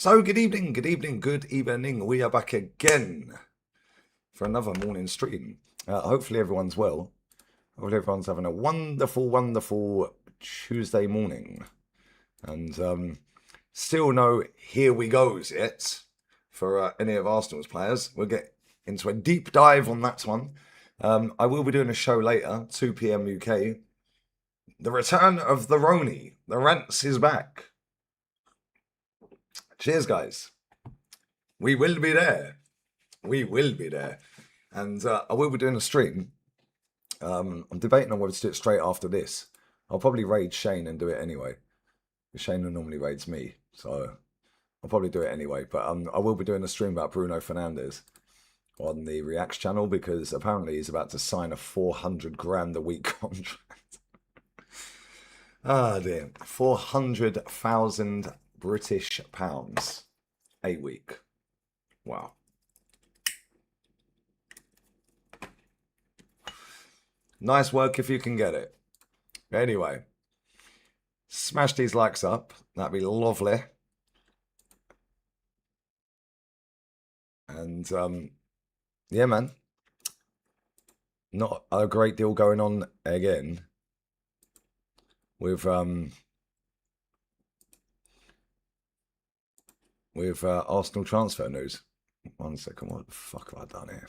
So, good evening, good evening, good evening. We are back again for another morning stream. Hopefully, everyone's well. Hopefully, everyone's having a wonderful, wonderful Tuesday morning. And still no here we goes yet for any of Arsenal's players. We'll get into a deep dive on that one. I will be doing a show later, 2 p.m. UK. The return of the Roni. The rants is back. Cheers, guys. We will be there. We will be there. And I will be doing a stream. I'm debating on whether to do it straight after this. I'll probably raid Shane and do it anyway. Shane normally raids me. So I'll probably do it anyway. But I will be doing a stream about Bruno Fernandes on the Reacts channel because apparently he's about to sign a 400 grand a week contract. Ah, dear. 400,000 British pounds a week. Wow. Nice work if you can get it. Anyway, smash these likes up. That'd be lovely. And yeah, man. Not a great deal going on again with Arsenal transfer news. 1 second, what the fuck have I done here?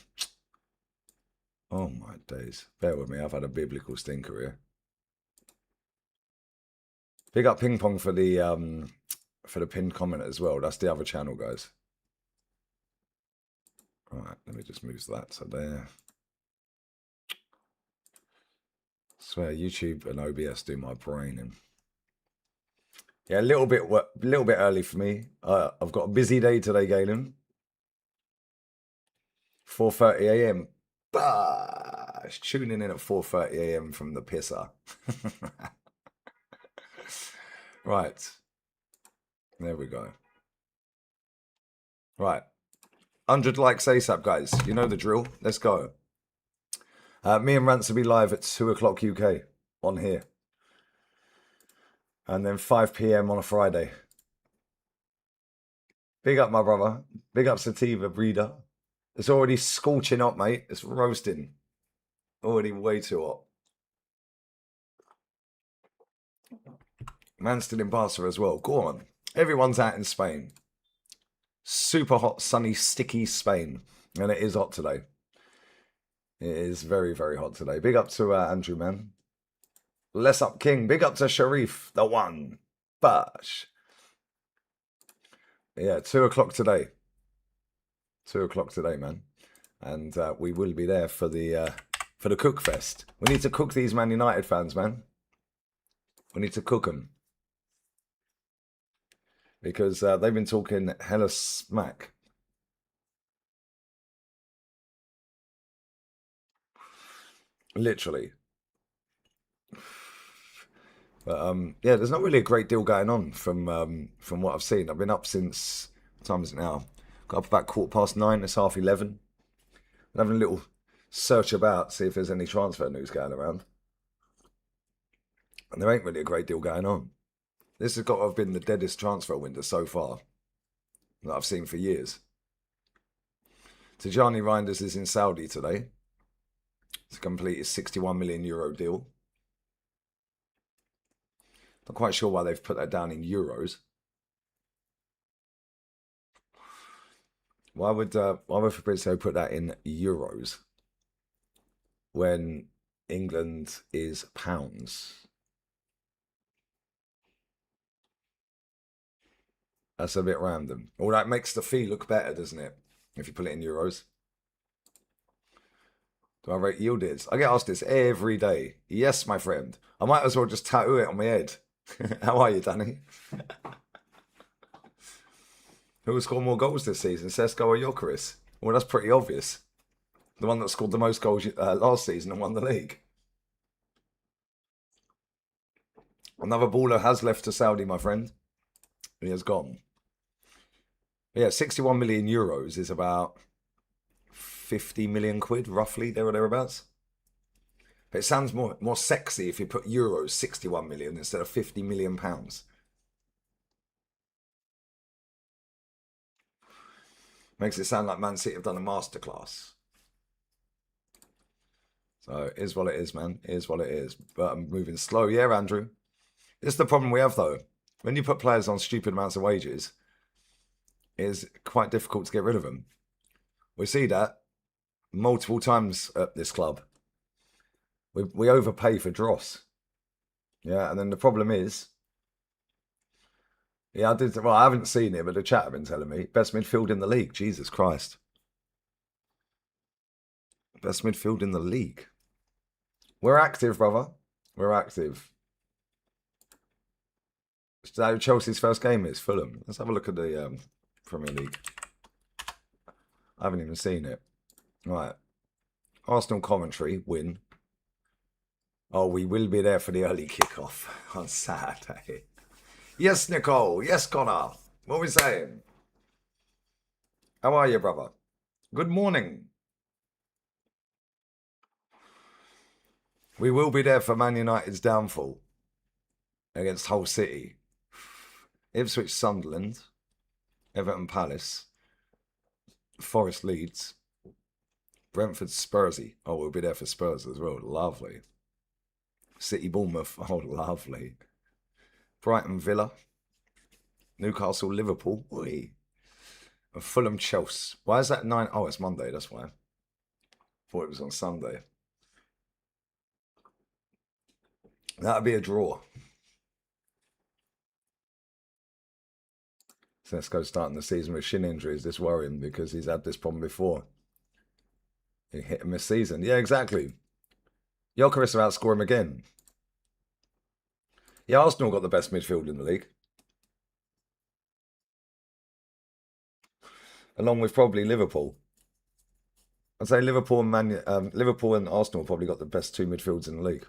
Oh my days. Bear with me, I've had a biblical stinker here. Big up Ping Pong for the pinned comment as well. That's the other channel, guys. Alright, let me just move that to there. I swear YouTube and OBS do my brain in. Yeah, a little bit early for me. I've got a busy day today, Galen. 4:30 a.m. Bash! Tuning in at 4:30 a.m. from the pisser. Right. There we go. Right. 100 likes ASAP, guys. You know the drill. Let's go. Me and Rants will be live at 2 o'clock UK on here. And then 5 p.m. on a Friday. Big up, my brother. Big up, Sativa Breeder. It's already scorching up, mate. It's roasting. Already way too hot. Man's still in Barca as well. Go on. Everyone's out in Spain. Super hot, sunny, sticky Spain. And it is hot today. It is very, very hot today. Big up to Andrew, man. Less up King. Big up to Sharif, the one. Bash. Yeah, 2 o'clock today. 2 o'clock today, man. And we will be there for the Cook Fest. We need to cook these Man United fans, man. We need to cook them. Because they've been talking hella smack. Literally. But yeah, there's not really a great deal going on from what I've seen. I've been up since, what time is it now? Got up about 9:15. It's 11:30. I'm having a little search about, see if there's any transfer news going around. And there ain't really a great deal going on. This has got to have been the deadest transfer window so far that I've seen for years. Tijani Reinders is in Saudi today to complete his 61 million euro deal. Not quite sure why they've put that down in euros. Why would Fabrizio put that in euros when England is pounds? That's a bit random. Well, that makes the fee look better, doesn't it? If you put it in euros. Do I rate yielded? I get asked this every day. Yes, my friend. I might as well just tattoo it on my head. How are you, Danny? Who will score more goals this season, Sesko or Gyökeres? Well, that's pretty obvious. The one that scored the most goals last season and won the league. Another baller has left to Saudi, my friend. He has gone. Yeah, 61 million euros is about 50 million quid, roughly, there or thereabouts. But it sounds more sexy if you put euros, 61 million, instead of 50 million pounds. Makes it sound like Man City have done a masterclass. So it is what it is, man. It is what it is. But I'm moving slow. Yeah, Andrew. This is the problem we have, though. When you put players on stupid amounts of wages, it's quite difficult to get rid of them. We see that multiple times at this club. We overpay for Dross. Yeah, and then the problem is, yeah, I haven't seen it, but the chat have been telling me, best midfield in the league. Jesus Christ. Best midfield in the league. We're active, brother. We're active. So Chelsea's first game is Fulham. Let's have a look at the Premier League. I haven't even seen it. Right. Arsenal commentary, win. Oh, we will be there for the early kickoff on Saturday. Yes, Nicole. Yes, Connor. What are we saying? How are you, brother? Good morning. We will be there for Man United's downfall against Hull City. Ipswich, Sunderland. Everton, Palace. Forest, Leeds. Brentford, Spursy. Oh, we'll be there for Spurs as well. Lovely. City, Bournemouth. Oh, lovely. Brighton, Villa. Newcastle, Liverpool. Oi. And Fulham, Chelsea. Why is that 9? Oh, it's Monday. That's why. Thought it was on Sunday. That'd be a draw. Sesko starting the season with shin injuries. This worrying because he's had this problem before. He hit and miss season. Yeah, exactly. Jokeris will outscore him again. Yeah, Arsenal got the best midfield in the league. Along with probably Liverpool. I'd say Liverpool and Arsenal probably got the best two midfields in the league.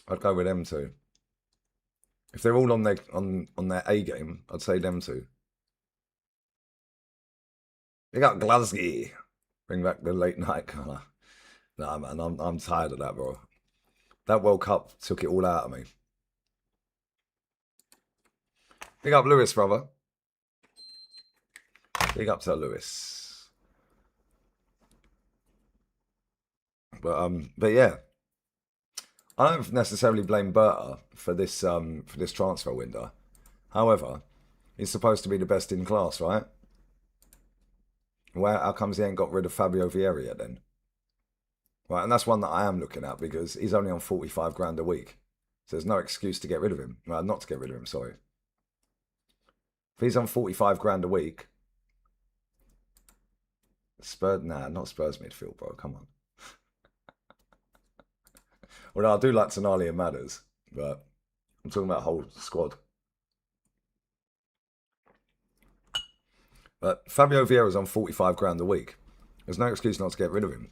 I'd go with them two. If they're all on their A game, I'd say them two. You got Glasgow. Bring back the late night colour. Nah, man, I'm tired of that, bro. That World Cup took it all out of me. Big up Lewis, brother. Big up to Lewis. But yeah, I don't necessarily blame Berta for this transfer window. However, he's supposed to be the best in class, right? How comes he ain't got rid of Fabio Vieira yet then? Right, and that's one that I am looking at because he's only on 45 grand a week. So there's no excuse to get rid of him. Well, not to get rid of him, sorry. If he's on 45 grand a week, not Spurs midfield, bro. Come on. Well, I do like Tonali and Matters, but I'm talking about whole squad. But Fabio Vieira's on 45 grand a week. There's no excuse not to get rid of him.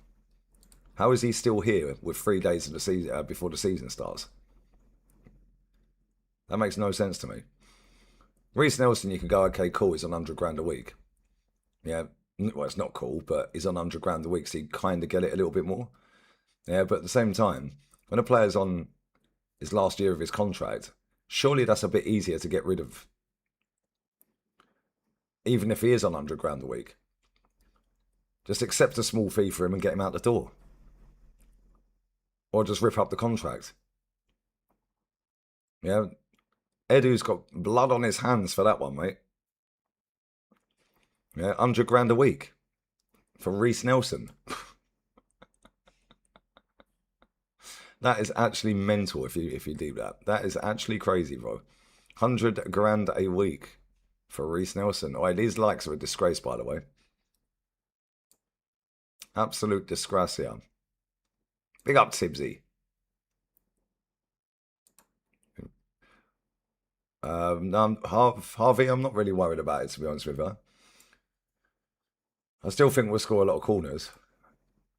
How is he still here with 3 days of the season before the season starts? That makes no sense to me. Reece Nelson, you can go, okay, cool, he's on 100 grand a week. Yeah, well, it's not cool, but he's on 100 grand a week, so you kind of get it a little bit more. Yeah, but at the same time, when a player's on his last year of his contract, surely that's a bit easier to get rid of. Even if he is on 100 grand a week. Just accept a small fee for him and get him out the door. Or just rip up the contract. Yeah, Edu's got blood on his hands for that one, mate. Yeah, 100 grand a week for Reece Nelson. That is actually mental if you do that. That is actually crazy, bro. 100 grand a week for Reece Nelson. Oh, these likes are a disgrace, by the way. Absolute disgrace here. Big up, Tibbsy. Harvey, I'm not really worried about it, to be honest with you. I still think we'll score a lot of corners.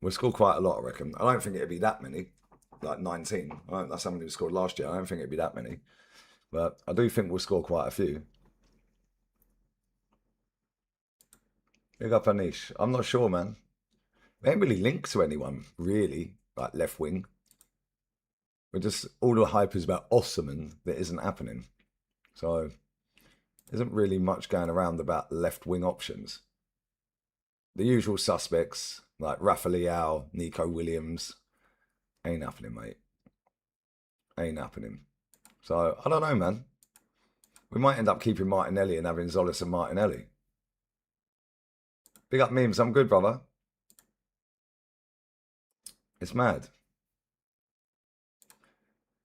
We'll score quite a lot, I reckon. I don't think it'd be that many. Like 19. That's how many we scored last year. I don't think it'd be that many. But I do think we'll score quite a few. Big up Anish. I'm not sure, man. We ain't really linked to anyone, really. Like left wing. We're just, all the hype is about Osman that isn't happening. So, isn't really much going around about left wing options. The usual suspects like Rafa Leao, Nico Williams, ain't happening, mate. Ain't happening. So I don't know, man. We might end up keeping Martinelli and having Zolis and Martinelli. Big up memes. I'm good, brother. It's mad.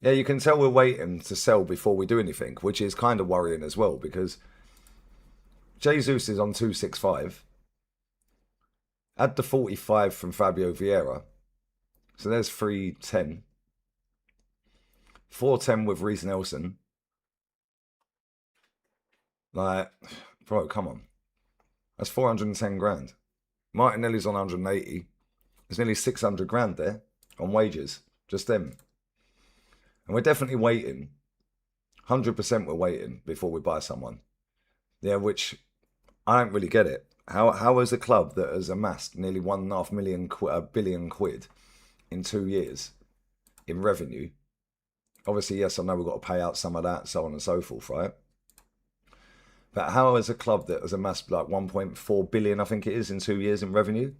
Yeah, you can tell we're waiting to sell before we do anything, which is kind of worrying as well because Jesus is on 265. Add the 45 from Fabio Vieira. So there's 310. 410 with Reece Nelson. Like, bro, come on. That's 410 grand. Martinelli's on 180. There's nearly 600 grand there on wages. Just them. And we're definitely waiting. 100% we're waiting before we buy someone. Yeah, which I don't really get it. How is a club that has amassed nearly 1.5 billion quid in 2 years in revenue? Obviously, yes, I know we've got to pay out some of that, so on and so forth, right? But how is a club that has amassed like 1.4 billion, I think it is, in 2 years in revenue,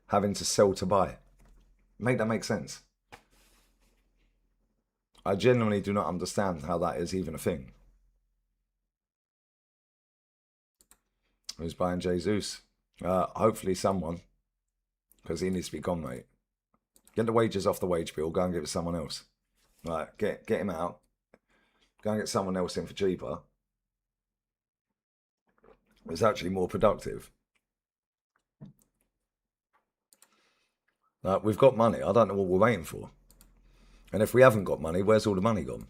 having to sell to buy? Make that make sense? I genuinely do not understand how that is even a thing. Who's buying Jesus? Hopefully someone, because he needs to be gone, mate. Get the wages off the wage bill. Go and give it to someone else. Right, get him out. Go and get someone else in for cheaper. It's actually more productive. We've got money. I don't know what we're waiting for. And if we haven't got money, where's all the money gone?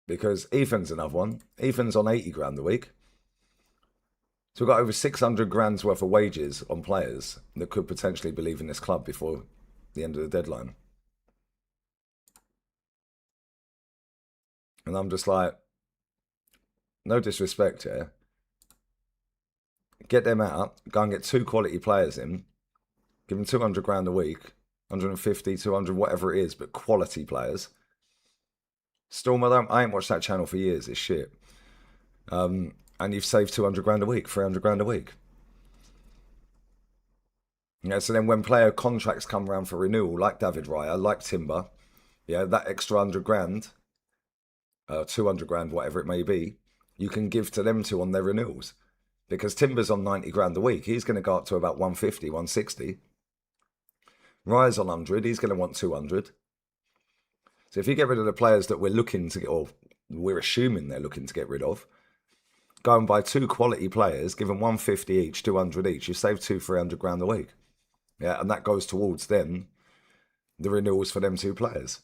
Because Ethan's another one. Ethan's on 80 grand a week. So we've got over 600 grand's worth of wages on players that could potentially be leaving this club before the end of the deadline. And I'm just like, no disrespect here. Get them out. Go and get 2 quality players in. Give them 200 grand a week. 150, 200, whatever it is, but quality players. Storm, I ain't watched that channel for years. It's shit. And you've saved 200 grand a week, 300 grand a week. Yeah, so then when player contracts come around for renewal, like David Raya, like Timber, yeah, that extra 100 grand, 200 grand, whatever it may be, you can give to them two on their renewals. Because Timber's on 90 grand a week. He's going to go up to about 150, 160. Raya's on 100. He's going to want 200. So if you get rid of the players that we're looking to get, or we're assuming they're looking to get rid of, go and buy 2 quality players, give them 150 each, 200 each. You save 200-300 grand a week. Yeah, and that goes towards them, the renewals for them 2 players.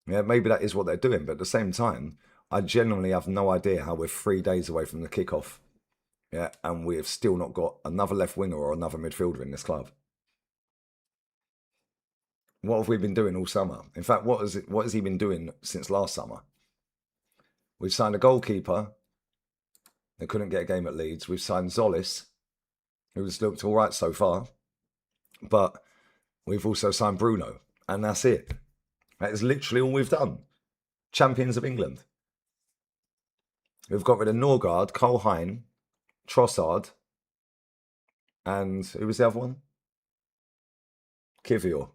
Yeah, maybe that is what they're doing, but at the same time, I genuinely have no idea how we're 3 days away from the kickoff. Yeah, and we have still not got another left winger or another midfielder in this club. What have we been doing all summer? In fact, what has he been doing since last summer? We've signed a goalkeeper. They couldn't get a game at Leeds. We've signed Zolis, who's looked all right so far. But we've also signed Bruno. And that's it. That is literally all we've done. Champions of England. We've got rid of Norgard, Cole Hine, Trossard, and who was the other one? Kivior.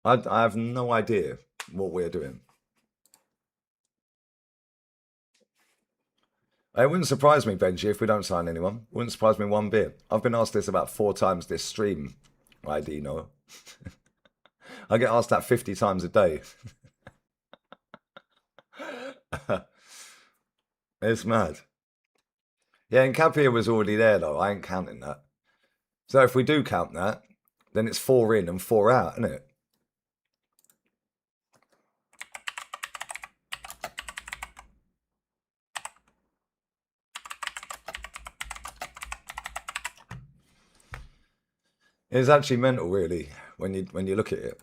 I have no idea what we're doing. It wouldn't surprise me, Benji, if we don't sign anyone. It wouldn't surprise me one bit. I've been asked this about 4 times this stream, ID, no. I get asked that 50 times a day. It's mad. Yeah, and Capia was already there, though. I ain't counting that. So if we do count that, then it's 4 in and 4 out, isn't it? It's actually mental, really, when you look at it,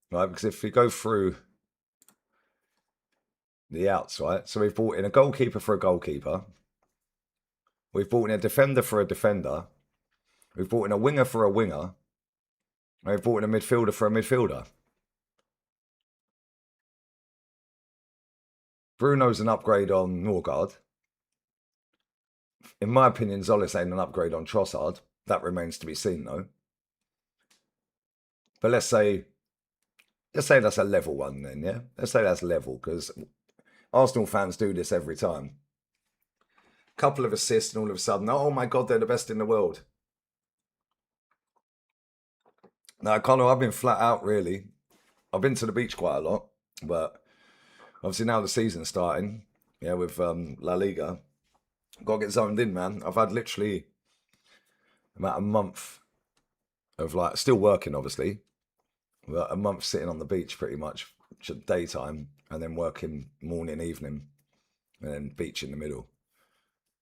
right? Because if we go through the outs, right? So we've brought in a goalkeeper for a goalkeeper. We've brought in a defender for a defender. We've brought in a winger for a winger. And we've brought in a midfielder for a midfielder. Bruno's an upgrade on Norgard. In my opinion, Zolis ain't an upgrade on Trossard. That remains to be seen, though. But let's say that's a level one then, yeah? Let's say that's level, because Arsenal fans do this every time. Couple of assists and all of a sudden, oh my God, they're the best in the world. Now, Connor, I've been flat out, really. I've been to the beach quite a lot, but obviously now the season's starting, yeah, with La Liga. Got to get zoned in, man. I've had literally about a month of like, still working, obviously, but a month sitting on the beach pretty much, daytime, and then working morning, evening, and then beach in the middle.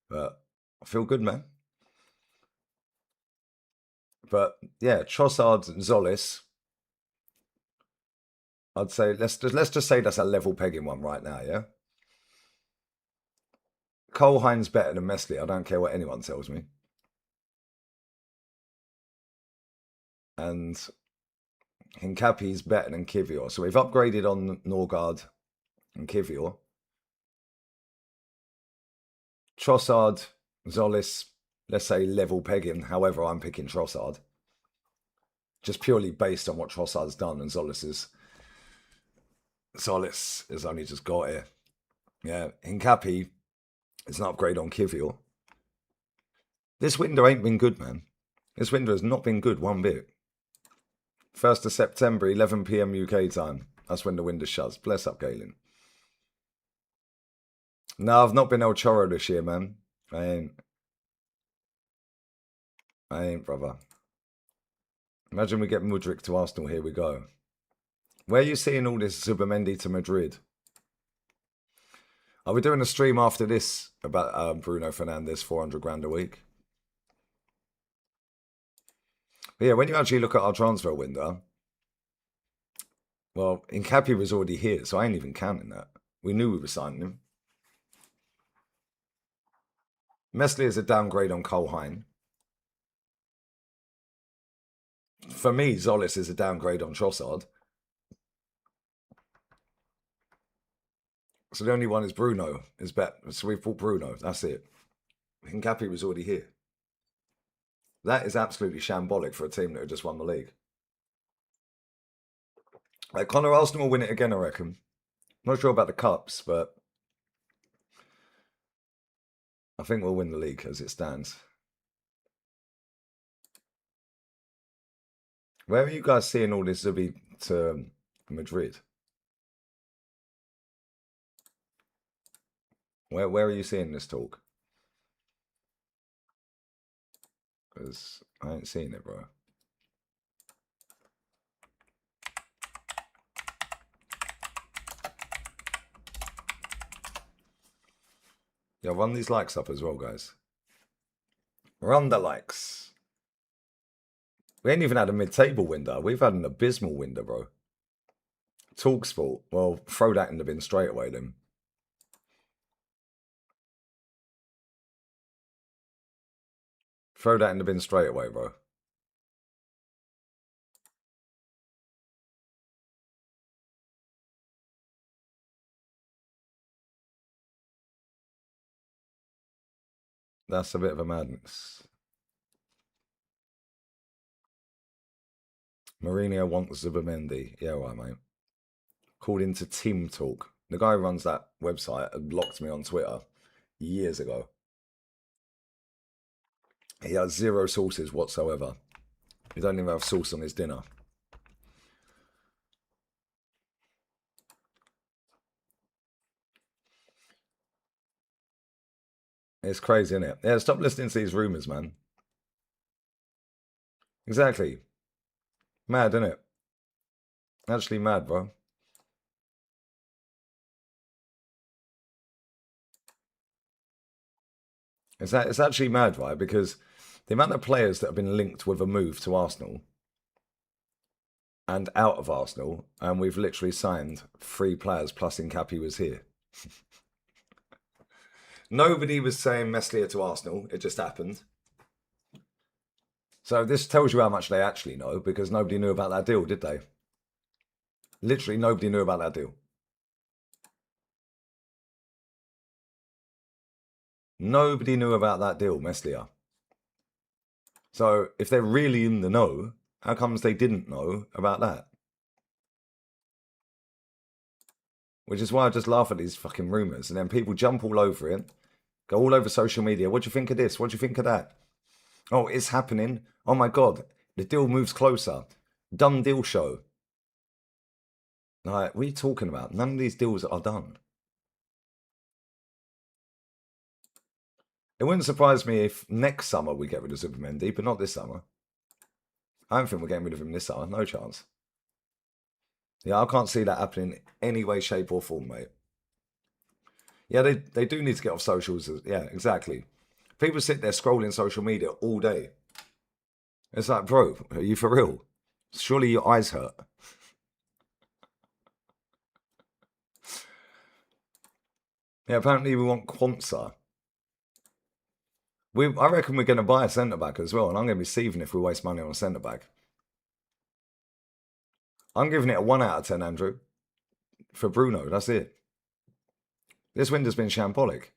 But I feel good, man. But yeah, Trossard and Zolis, I'd say let's just say that's a level pegging one right now, yeah? Cole Hines better than Meslier, I don't care what anyone tells me. And Hincapi's better than Kivior. So we've upgraded on Norgard and Kivior. Trossard, Zolis, let's say level pegging. However, I'm picking Trossard. Just purely based on what Trossard's done and Zolis has only just got here. Yeah, Hincapi is an upgrade on Kivior. This window ain't been good, man. This window has not been good one bit. 1st of September, 11 p.m. UK time. That's when the window shuts. Bless up, Galen. No, I've not been El Chorro this year, man. I ain't, brother. Imagine we get Mudryk to Arsenal. Here we go. Where are you seeing all this Zubimendi to Madrid? Are we doing a stream after this about Bruno Fernandes, 400 grand a week? But yeah, when you actually look at our transfer window, well, Hincapi was already here, so I ain't even counting that. We knew we were signing him. Meslier is a downgrade on Cole Hine. For me, Zolis is a downgrade on Trossard. So the only one is Bruno. Is better. So we've bought Bruno. That's it. Hincapi was already here. That is absolutely shambolic for a team that had just won the league. Like Connor, Arsenal will win it again, I reckon. Not sure about the cups, but I think we'll win the league as it stands. Where are you guys seeing all this Zubi to Madrid? Where are you seeing this talk? Because I ain't seeing it, bro. Yeah, run these likes up as well, guys. Run the likes. We ain't even had a mid-table window. We've had an abysmal window, bro. Talksport. Well, throw that in the bin straight away, then. Throw that in the bin straight away, bro. That's a bit of a madness. Mourinho wants Zubimendi. Yeah, right, mate. Called into Team Talk. The guy who runs that website had blocked me on Twitter years ago. He has zero sauces whatsoever. He don't even have sauce on his dinner. It's crazy, isn't it? Yeah, stop listening to these rumours, man. Exactly. Mad, isn't it? Actually mad, bro. It's actually mad, right? Because the amount of players that have been linked with a move to Arsenal and out of Arsenal, and we've literally signed 3 players plus Hincapi was here. Nobody was saying Meslier to Arsenal. It just happened. So this tells you how much they actually know, because nobody knew about that deal, did they? Literally nobody knew about that deal. Nobody knew about that deal, Meslier. So if they're really in the know, how comes they didn't know about that? Which is why I just laugh at these fucking rumours. And then people jump all over it, go all over social media. What do you think of this? What do you think of that? Oh, it's happening. Oh my God. The deal moves closer. Done deal show. Like, what are you talking about? None of these deals are done. It wouldn't surprise me if next summer we get rid of Supermendy, but not this summer. I don't think we're getting rid of him this summer. No chance. Yeah, I can't see that happening in any way, shape, or form, mate. Yeah, they do need to get off socials. Yeah, exactly. People sit there scrolling social media all day. It's like, bro, are you for real? Surely your eyes hurt. Yeah, apparently we want Quantza. I reckon we're going to buy a centre-back as well, and I'm going to be seething if we waste money on a centre-back. I'm giving it a 1 out of 10, Andrew. For Bruno, that's it. This window's been shambolic.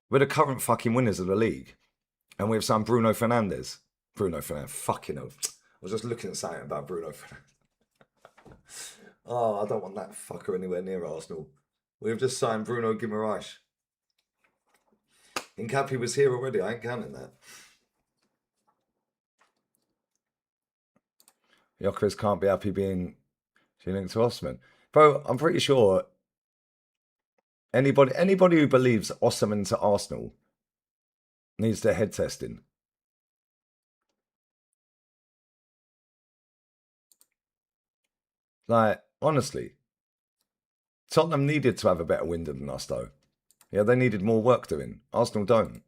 We're the current fucking winners of the league. And we've signed Bruno Fernandes. Bruno Fernandes, fucking hell. I was just looking at something about Bruno Fernandes. Oh, I don't want that fucker anywhere near Arsenal. We've just signed Bruno Guimaraes. Incapi was here already, I ain't counting that. Jokeris can't be happy being linked to Osman. Bro, I'm pretty sure anybody who believes Osman to Arsenal needs their head testing. Like, honestly, Tottenham needed to have a better window than us, though. Yeah, they needed more work doing. Arsenal don't.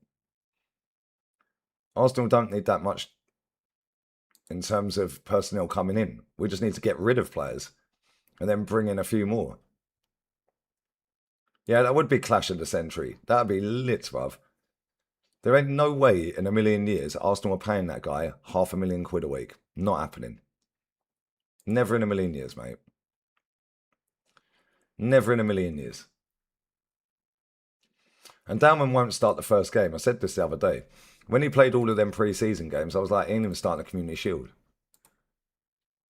Arsenal don't need that much in terms of personnel coming in. We just need to get rid of players and then bring in a few more. Yeah, that would be clash of the century. That'd be lit, bruv. There ain't no way in a million years Arsenal are paying that guy £500,000 a week. Not happening. Never in a million years, mate. Never in a million years. And Dalman won't start the first game. I said this the other day. When he played all of them pre-season games, I was like, he ain't even starting the Community Shield.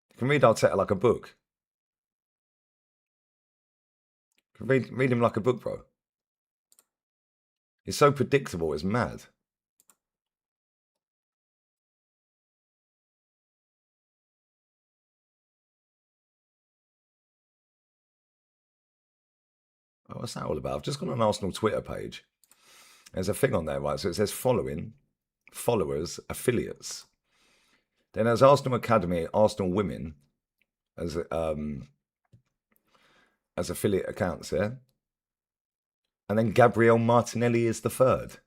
You can read Arteta like a book. You can read him like a book, bro. He's so predictable, it's mad. Oh, what's that all about? I've just gone on Arsenal Twitter page. There's a thing on there, right? So it says following, followers, affiliates. Then there's Arsenal Academy, Arsenal Women as affiliate accounts, yeah? And then Gabriel Martinelli is the third.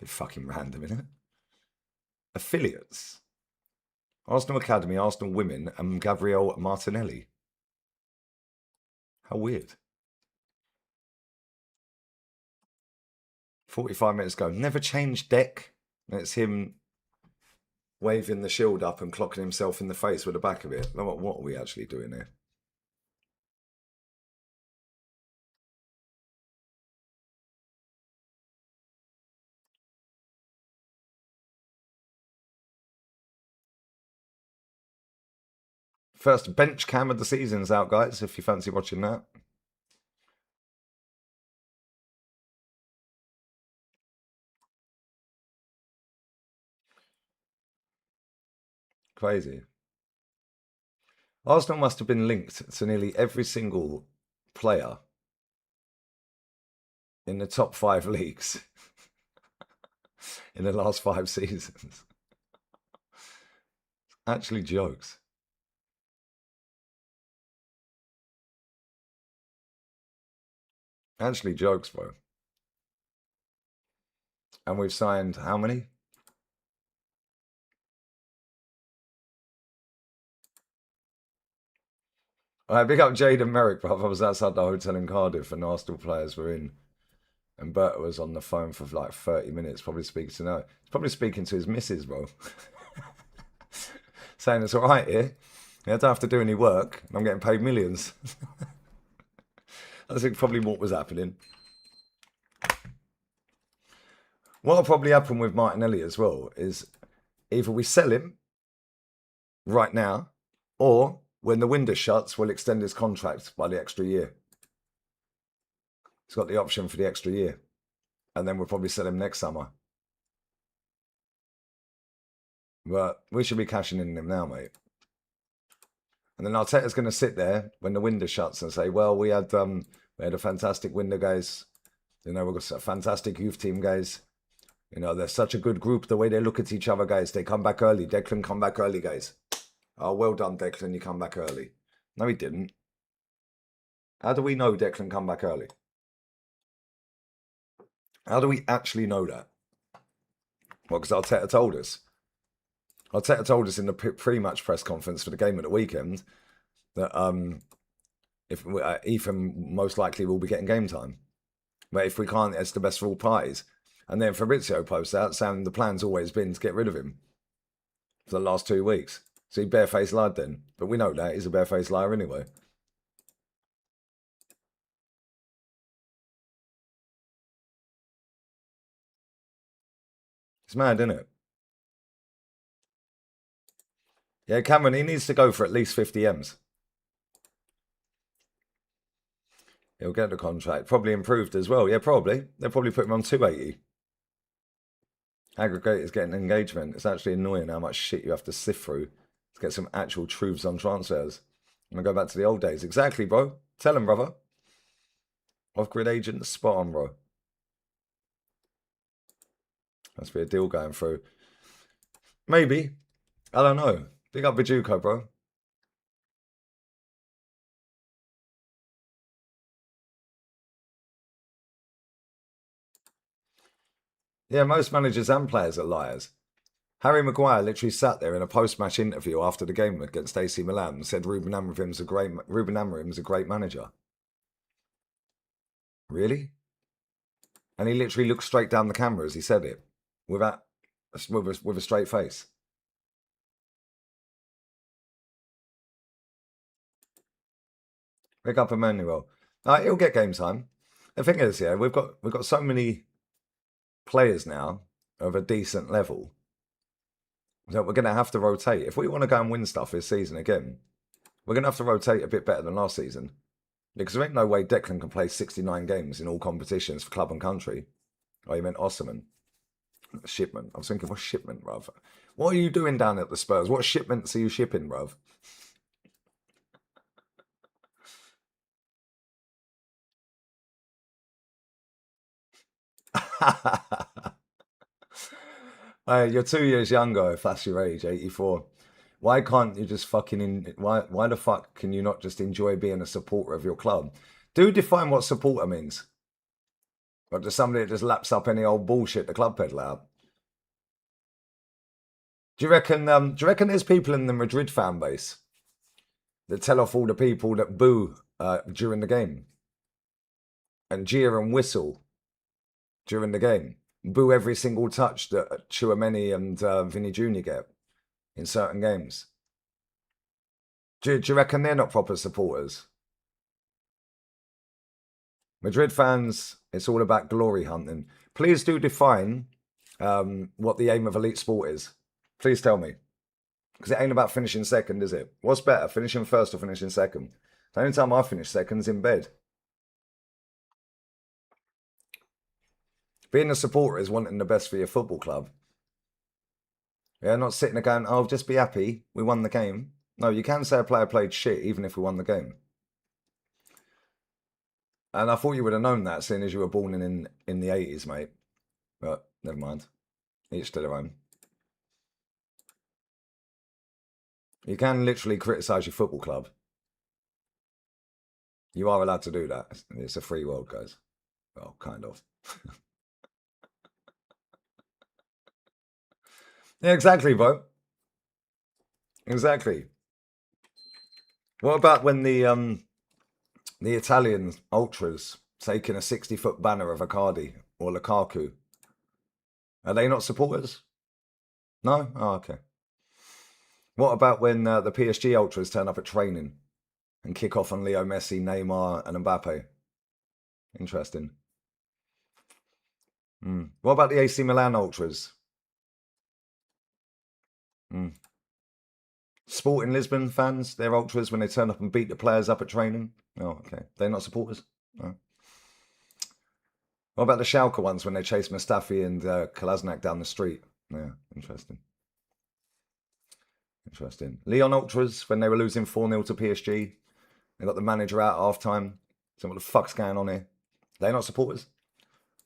Bit fucking random, isn't it? Affiliates. Arsenal Academy, Arsenal Women, and Gabriel Martinelli. How weird. 45 minutes ago. Never changed deck. It's him waving the shield up and clocking himself in the face with the back of it. What are we actually doing here? First bench cam of the season's out, guys, if you fancy watching that. Crazy. Arsenal must have been linked to nearly every single player in the top 5 leagues in the last 5 seasons. Actually jokes. Actually jokes, bro. And we've signed how many? I pick up Jade and Merrick, bro. I was outside the hotel in Cardiff and Arsenal players were in. And Berta was on the phone for like 30 minutes, probably speaking to he's probably speaking to his missus, bro. Saying it's all right here. I don't have to do any work. And I'm getting paid millions. I think probably what was happening. What'll probably happen with Martinelli as well is either we sell him right now, or when the window shuts, we'll extend his contract by the extra year. He's got the option for the extra year. And then we'll probably sell him next summer. But we should be cashing in him now, mate. And then Arteta's going to sit there when the window shuts and say, well, we had a fantastic window, guys. You know, we've got a fantastic youth team, guys. You know, they're such a good group. The way they look at each other, guys. They come back early. Declan come back early, guys. Oh, well done, Declan. You come back early. No, he didn't. How do we know Declan come back early? How do we actually know that? Well, because Arteta told us. Arteta told us in the pre-match press conference for the game at the weekend that if Ethan most likely will be getting game time. But if we can't, it's the best for all parties. And then Fabrizio posts out saying the plan's always been to get rid of him for the last 2 weeks. So he barefaced lied then. But we know that. He's a barefaced liar anyway. It's mad, isn't it? Yeah, Cameron, he needs to go for at least 50 M's. He'll get the contract. Probably improved as well. Yeah, probably. They'll probably put him on 280. Aggregate is getting engagement. It's actually annoying how much shit you have to sift through to get some actual truths on transfers. I'm going to go back to the old days. Exactly, bro. Tell him, brother. Off-grid agent, spot on, bro. Must be a deal going through. Maybe. I don't know. Big up Bajuco, bro. Yeah, most managers and players are liars. Harry Maguire literally sat there in a post-match interview after the game against AC Milan and said Ruben Amorim's a great manager. Really? And he literally looked straight down the camera as he said it, with a straight face. Pick up Emmanuel. He'll get game time. The thing is, yeah, we've got so many players now of a decent level that we're going to have to rotate. If we want to go and win stuff this season again, we're going to have to rotate a bit better than last season. Because there ain't no way Declan can play 69 games in all competitions for club and country. Oh, you meant Osserman. Shipment. I was thinking, what shipment, bruv? What are you doing down at the Spurs? What shipments are you shipping, bruv? You're 2 years younger if that's your age, 84. Why can't you just why the fuck can you not just enjoy being a supporter of your club? Do define what supporter means. Or just somebody that just laps up any old bullshit the club peddle out? Do you reckon there's people in the Madrid fan base that tell off all the people that boo during the game? And jeer and whistle during the game? Boo every single touch that Chouameni and Vinny Jr. get in certain games? Do you reckon they're not proper supporters? Madrid fans, it's all about glory hunting. Please do define what the aim of elite sport is. Please tell me. Because it ain't about finishing second, is it? What's better, finishing first or finishing second? The only time I finish second's in bed. Being a supporter is wanting the best for your football club. Yeah, not sitting there going, oh, just be happy, we won the game. No, you can say a player played shit even if we won the game. And I thought you would have known that, seeing as you were born in the 80s, mate. But never mind. Each to their own. You can literally criticise your football club. You are allowed to do that. It's a free world, guys. Well, kind of. Yeah, exactly, bro. Exactly. What about when the Italian ultras taking a 60-foot banner of Icardi or Lukaku? Are they not supporters? No? Oh, okay. What about when the PSG ultras turn up at training and kick off on Leo Messi, Neymar, and Mbappe? Interesting. What about the AC Milan ultras? Sporting Lisbon fans, they're ultras when they turn up and beat the players up at training. Oh, okay. They're not supporters? No. What about the Schalke ones when they chase Mustafi and Kolasinac down the street? Yeah, interesting. Interesting. Lyon ultras when they were losing 4-0 to PSG. They got the manager out at half time. So what the fuck's going on here? They're not supporters?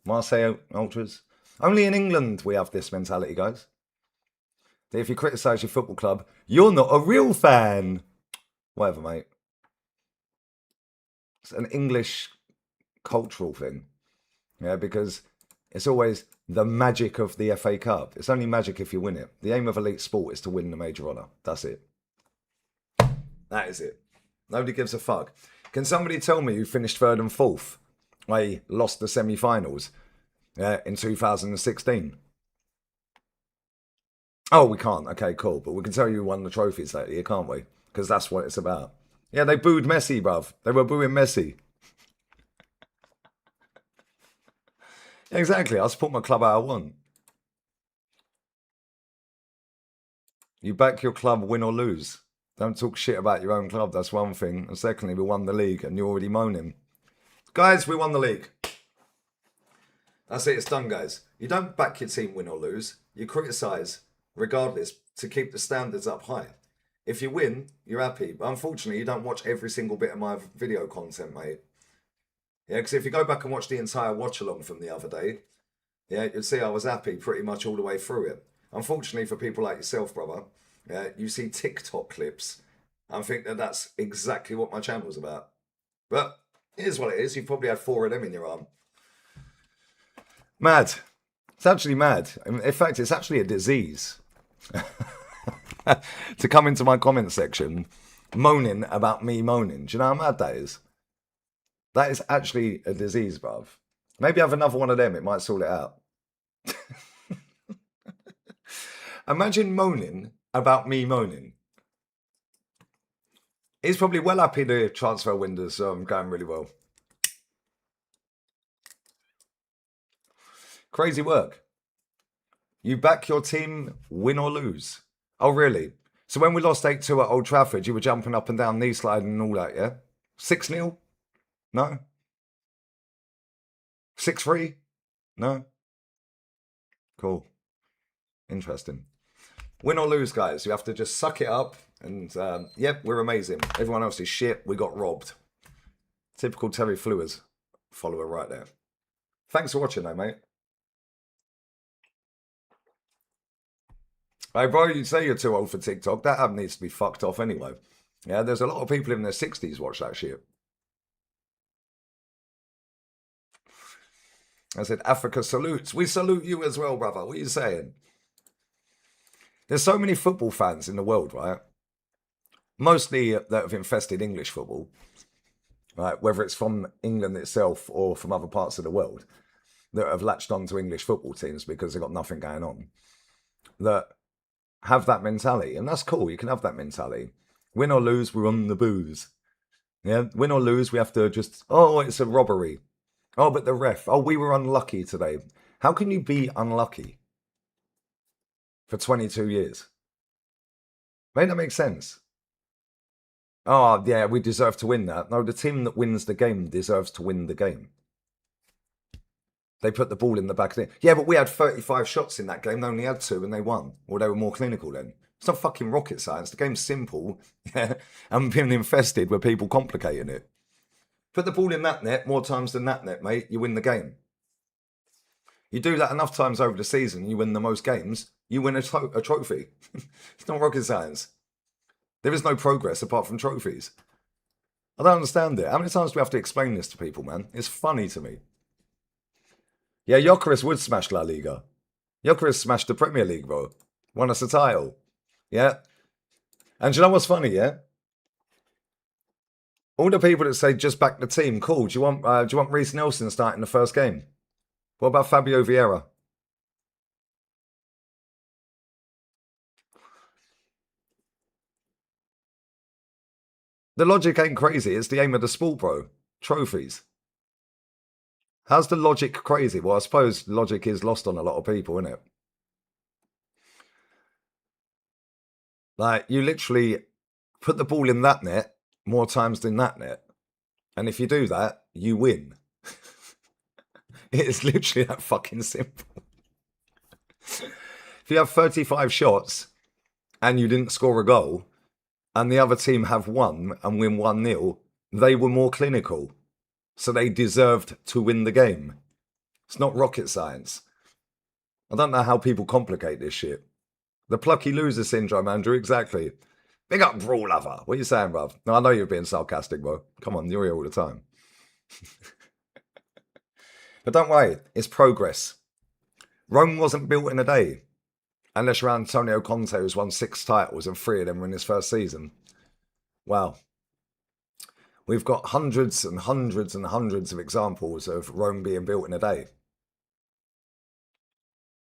Marseille ultras? Only in England we have this mentality, guys. That if you criticise your football club, you're not a real fan. Whatever, mate. It's an English cultural thing. Yeah, because it's always the magic of the FA Cup. It's only magic if you win it. The aim of elite sport is to win the major honour. That's it. That is it. Nobody gives a fuck. Can somebody tell me who finished third and fourth? I lost the semi-finals in 2016. Oh, we can't. Okay, cool. But we can tell you who won the trophies that year, can't we? Because that's what it's about. Yeah, they booed Messi, bruv. They were booing Messi. Exactly. I support my club how I want. You back your club, win or lose. Don't talk shit about your own club. That's one thing. And secondly, we won the league and you're already moaning. Guys, we won the league. That's it. It's done, guys. You don't back your team win or lose. You criticise regardless to keep the standards up high. If you win, you're happy. But unfortunately, you don't watch every single bit of my video content, mate. Yeah, because if you go back and watch the entire watch-along from the other day, yeah, you'll see I was happy pretty much all the way through it. Unfortunately for people like yourself, brother, you see TikTok clips and think that that's exactly what my channel's about. But here's what it is. You've probably had 4 of them in your arm. Mad. It's actually mad. In fact, it's actually a disease. To come into my comment section moaning about me moaning. Do you know how mad that is? That is actually a disease, bruv. Maybe have another one of them. It might sort it out. Imagine moaning about me moaning. He's probably well happy the transfer windows going really well. Crazy work. You back your team, win or lose. Oh, really? So when we lost 8-2 at Old Trafford, you were jumping up and down, knee sliding and all that, yeah? 6-0? No? 6-3? No? Cool. Interesting. Win or lose, guys. You have to just suck it up. And, yep, we're amazing. Everyone else is shit. We got robbed. Typical Terry Flewers follower right there. Thanks for watching, though, mate. Hey, bro, you say you're too old for TikTok. That app needs to be fucked off anyway. Yeah, there's a lot of people in their 60s watch that shit. I said, Africa salutes. We salute you as well, brother. What are you saying? There's so many football fans in the world, right? Mostly that have infested English football, right? Whether it's from England itself or from other parts of the world that have latched on to English football teams because they've got nothing going on. That have that mentality. And that's cool. You can have that mentality. Win or lose, we're on the booze. Yeah, win or lose, we have to just, oh, it's a robbery. Oh, but the ref, oh, we were unlucky today. How can you be unlucky for 22 years? May that make sense? Oh, yeah, we deserve to win that. No, the team that wins the game deserves to win the game. They put the ball in the back of the... Yeah, but we had 35 shots in that game. They only had 2 and they won. Or they were more clinical then. It's not fucking rocket science. The game's simple. Yeah, and being infested with people complicating it. Put the ball in that net more times than that net, mate. You win the game. You do that enough times over the season, you win the most games, you win a trophy. It's not rocket science. There is no progress apart from trophies. I don't understand it. How many times do we have to explain this to people, man? It's funny to me. Yeah, Jokeris would smash La Liga. Jokeris smashed the Premier League, bro. Won us a title. Yeah. And do you know what's funny, yeah? All the people that say just back the team, cool. Do you want Reece Nelson starting the first game? What about Fabio Vieira? The logic ain't crazy. It's the aim of the sport, bro. Trophies. How's the logic crazy? Well, I suppose logic is lost on a lot of people, isn't it? Like, you literally put the ball in that net more times than that net. And if you do that, you win. It's literally that fucking simple. If you have 35 shots and you didn't score a goal, and the other team have won and win 1-0, they were more clinical. So they deserved to win the game. It's not rocket science. I don't know how people complicate this shit. The plucky loser syndrome, Andrew, exactly. Big up Brawl Lover. What are you saying, bruv? No, I know you're being sarcastic, bro. Come on, you're here all the time. But don't worry, it's progress. Rome wasn't built in a day. Unless you're Antonio Conte, who's won 6 titles and 3 of them were in his first season. Wow. We've got hundreds and hundreds and hundreds of examples of Rome being built in a day.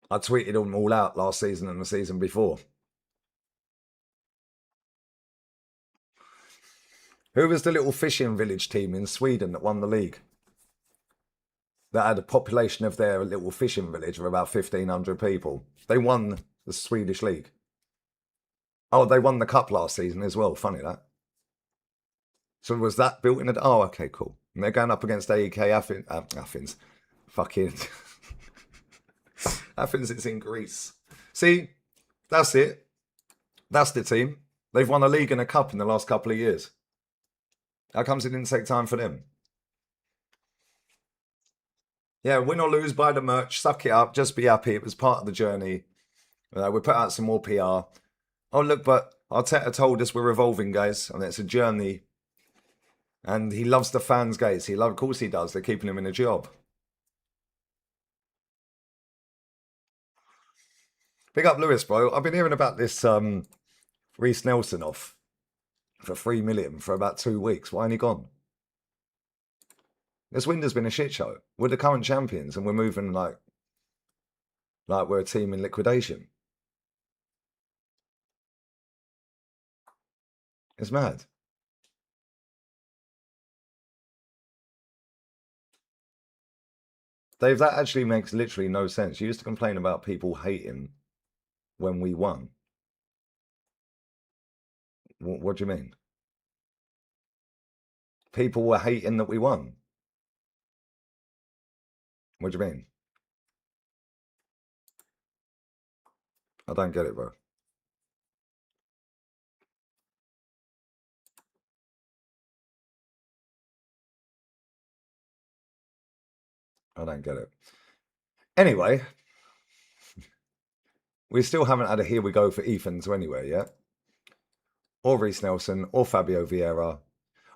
I tweeted them all out last season and the season before. Who was the little fishing village team in Sweden that won the league? That had a population of their little fishing village of about 1,500 people. They won the Swedish league. Oh, they won the cup last season as well. Funny that. So was that built in a... Oh, okay, cool. And they're going up against AEK Athens. Fucking... Athens, it's in Greece. See, that's it. That's the team. They've won a league and a cup in the last couple of years. How comes it didn't take time for them? Yeah, win or lose, buy the merch, suck it up, just be happy. It was part of the journey. We put out some more PR. Oh, look, but Arteta told us we're evolving, guys, and it's a journey. And he loves the fans, guys. Of course he does. They're keeping him in a job. Big up Lewis, bro. I've been hearing about this Reece Nelson off for 3 million for about 2 weeks. Why ain't he gone? This window's been a shit show. We're the current champions and we're moving like we're a team in liquidation. It's mad. Dave, that actually makes literally no sense. You used to complain about people hating when we won. What do you mean? People were hating that we won. What do you mean? I don't get it, bro. I don't get it. Anyway, we still haven't had a here we go for Ethan to anywhere yet. Or Reece Nelson, or Fabio Vieira.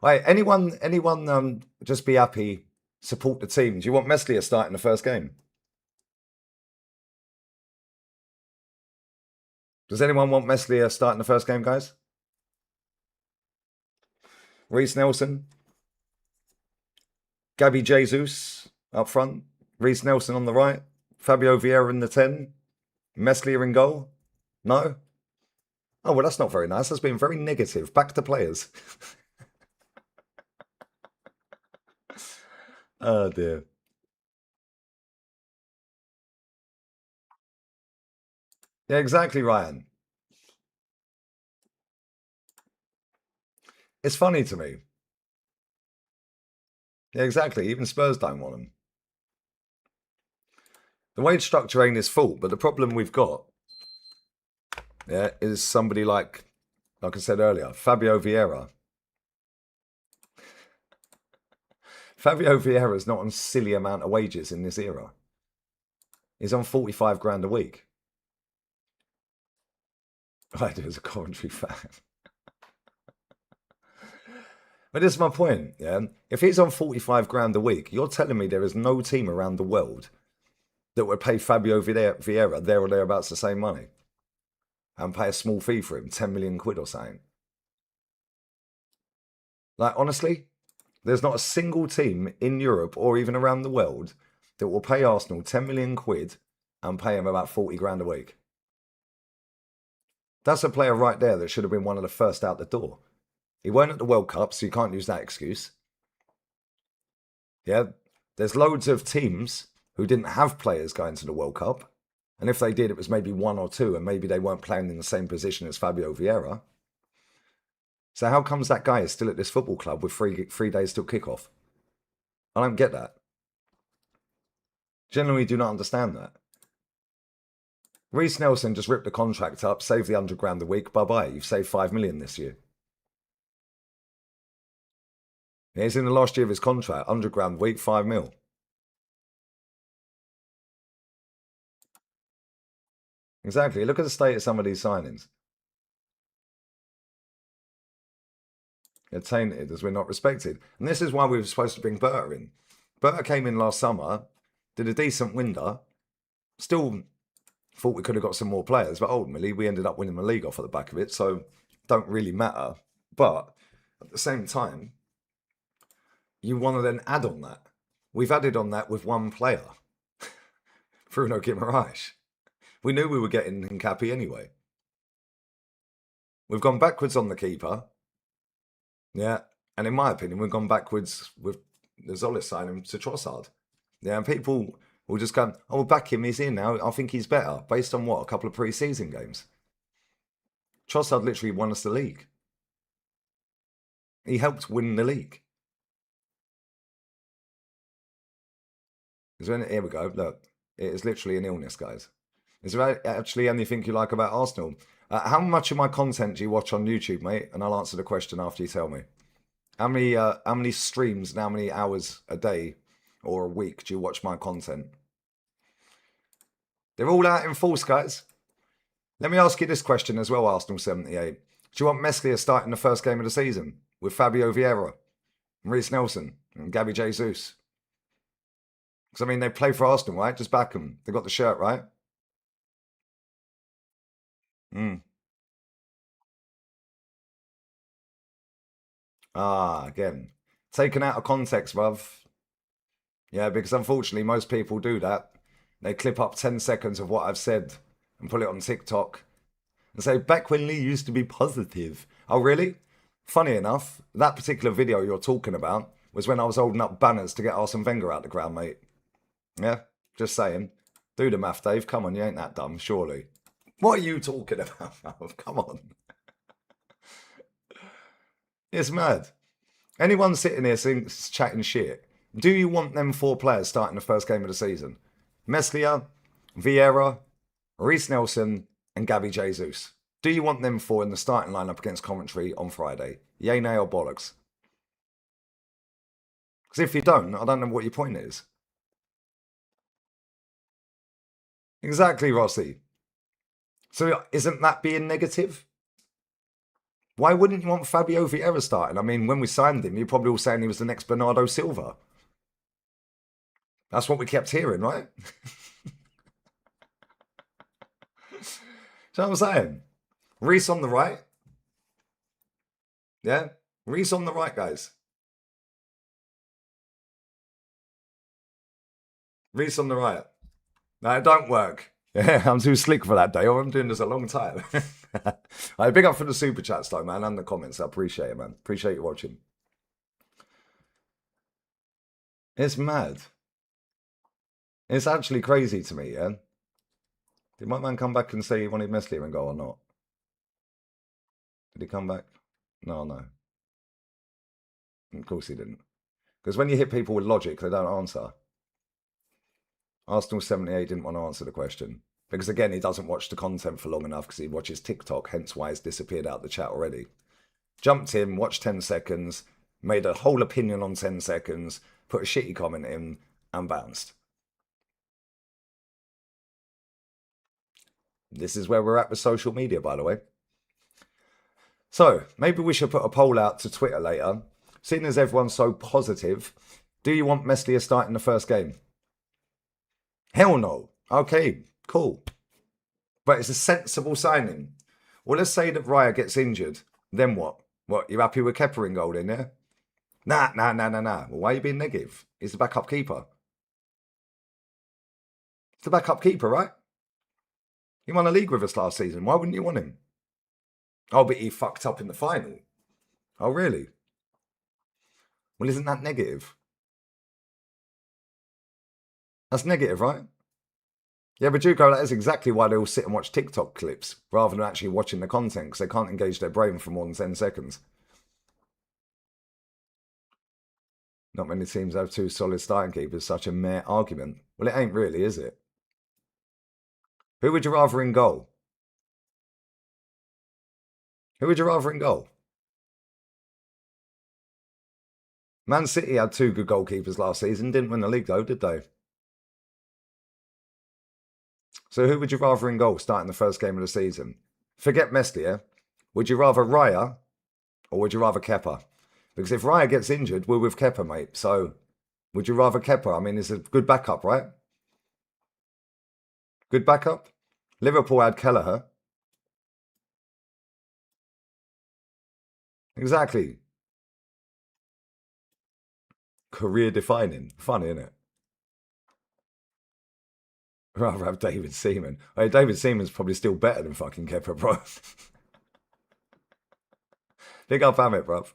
Right, anyone just be happy, support the team. Do you want Meslier starting the first game? Does anyone want Meslier starting the first game, guys? Reece Nelson? Gabby Jesus up front? Reece Nelson on the right? Fabio Vieira in the 10? Meslier in goal? No? Oh, well, that's not very nice. That's been very negative. Back to players. Oh, dear. Yeah, exactly, Ryan. It's funny to me. Yeah, exactly. Even Spurs don't want them. The wage structure ain't his fault, but the problem we've got, yeah, is somebody like I said earlier, Fabio Vieira. Fabio Vieira's not on a silly amount of wages in this era. He's on 45 grand a week. I do as a Coventry fan. But this is my point, yeah? If he's on 45 grand a week, you're telling me there is no team around the world that would pay Fabio Vieira there or thereabouts the same money and pay a small fee for him, 10 million quid or something. Like, honestly, there's not a single team in Europe or even around the world that will pay Arsenal 10 million quid and pay him about 40 grand a week. That's a player right there that should have been one of the first out the door. He weren't at the World Cup, so you can't use that excuse. Yeah, There's loads of teams who didn't have players going to the World Cup. And if they did, it was maybe one or two, and maybe they weren't playing in the same position as Fabio Vieira. So how comes that guy is still at this football club with three days till kickoff? I don't get that. Generally do not understand that. Reece Nelson just ripped the contract up, saved the £100,000 a week. Bye-bye. You've saved 5 million this year. He's in the last year of his contract, £100,000 a week, 5 mil. Exactly. Look at the state of some of these signings. They're tainted as we're not respected. And this is why we were supposed to bring Berta in. Berta came in last summer, did a decent window, still thought we could have got some more players, but ultimately we ended up winning the league off at the back of it, so don't really matter. But at the same time, you want to then add on that. We've added on that with one player, Bruno Guimaraes. We knew we were getting Hincapi anyway. We've gone backwards on the keeper. Yeah, and in my opinion, we've gone backwards with the Zolis signing to Trossard. Yeah, and people will just go, oh, back him, he's in now. I think he's better. Based on what? A couple of pre-season games. Trossard literally won us the league. He helped win the league. Here we go. Look, it is literally an illness, guys. Is there actually anything you like about Arsenal? How much of my content do you watch on YouTube, mate? And I'll answer the question after you tell me. How many streams and how many hours a day or a week do you watch my content? They're all out in force, guys. Let me ask you this question as well, Arsenal 78. Do you want Meslier starting the first game of the season with Fabio Vieira, Reece Nelson, and Gabby Jesus? Because, I mean, they play for Arsenal, right? Just back them. They got the shirt, right? Again. Taken out of context, bruv. Yeah, because unfortunately most people do that. They clip up 10 seconds of what I've said and put it on TikTok and say, back when Lee used to be positive. Oh, really? Funny enough, that particular video you're talking about was when I was holding up banners to get Arsene Wenger out the ground, mate. Yeah, just saying. Do the math, Dave. Come on, you ain't that dumb, surely. What are you talking about? Come on. It's mad. Anyone sitting here chatting shit, do you want them 4 players starting the first game of the season? Meslier, Vieira, Reece Nelson, and Gabby Jesus. Do you want them 4 in the starting lineup against Coventry on Friday? Yay, nay, or bollocks? Because if you don't, I don't know what your point is. Exactly, Rossi. So isn't that being negative? Why wouldn't you want Fabio Vieira starting? I mean, when we signed him, you're probably all saying he was the next Bernardo Silva. That's what we kept hearing, right? So I'm saying, Reece on the right. Yeah, Reece on the right, guys. Reece on the right. No, it don't work. Yeah, I'm too slick for that day. I'm doing this a long time. Right, big up for the super chats though, man, and the comments. I appreciate it, man. Appreciate you watching. It's mad. It's actually crazy to me, yeah? Did my man come back and say he wanted Meslier and go or not? Did he come back? No. Of course he didn't. Because when you hit people with logic, they don't answer. Arsenal 78 didn't want to answer the question. Because again, he doesn't watch the content for long enough because he watches TikTok, hence why he's disappeared out the chat already. Jumped in, watched 10 seconds, made a whole opinion on 10 seconds, put a shitty comment in, and bounced. This is where we're at with social media, by the way. So, maybe we should put a poll out to Twitter later. Seeing as everyone's so positive, do you want Meslier starting the first game? Hell no. Okay, cool. But it's a sensible signing. Well, let's say that Raya gets injured. Then what? What, you happy with Kepa in goal in there? Nah. Well, why are you being negative? He's the backup keeper. He's the backup keeper, right? He won a league with us last season. Why wouldn't you want him? Oh, but he fucked up in the final. Oh, really? Well, isn't that negative? That's negative, right? Yeah, but Juco, that is exactly why they all sit and watch TikTok clips rather than actually watching the content because they can't engage their brain for more than 10 seconds. Not many teams have two solid starting keepers, such a mere argument. Well, it ain't really, is it? Who would you rather in goal? Who would you rather in goal? Man City had two good goalkeepers last season, didn't win the league though, did they? So who would you rather in goal starting the first game of the season? Forget Messi, yeah? Would you rather Raya or would you rather Kepa? Because if Raya gets injured, we're with Kepa, mate. So would you rather Kepa? I mean, it's a good backup, right? Good backup? Liverpool had Kelleher. Exactly. Career defining. Funny, isn't it? Rather have David Seaman. Hey, David Seaman's probably still better than fucking Kepa, bro. Big up Amit, bro.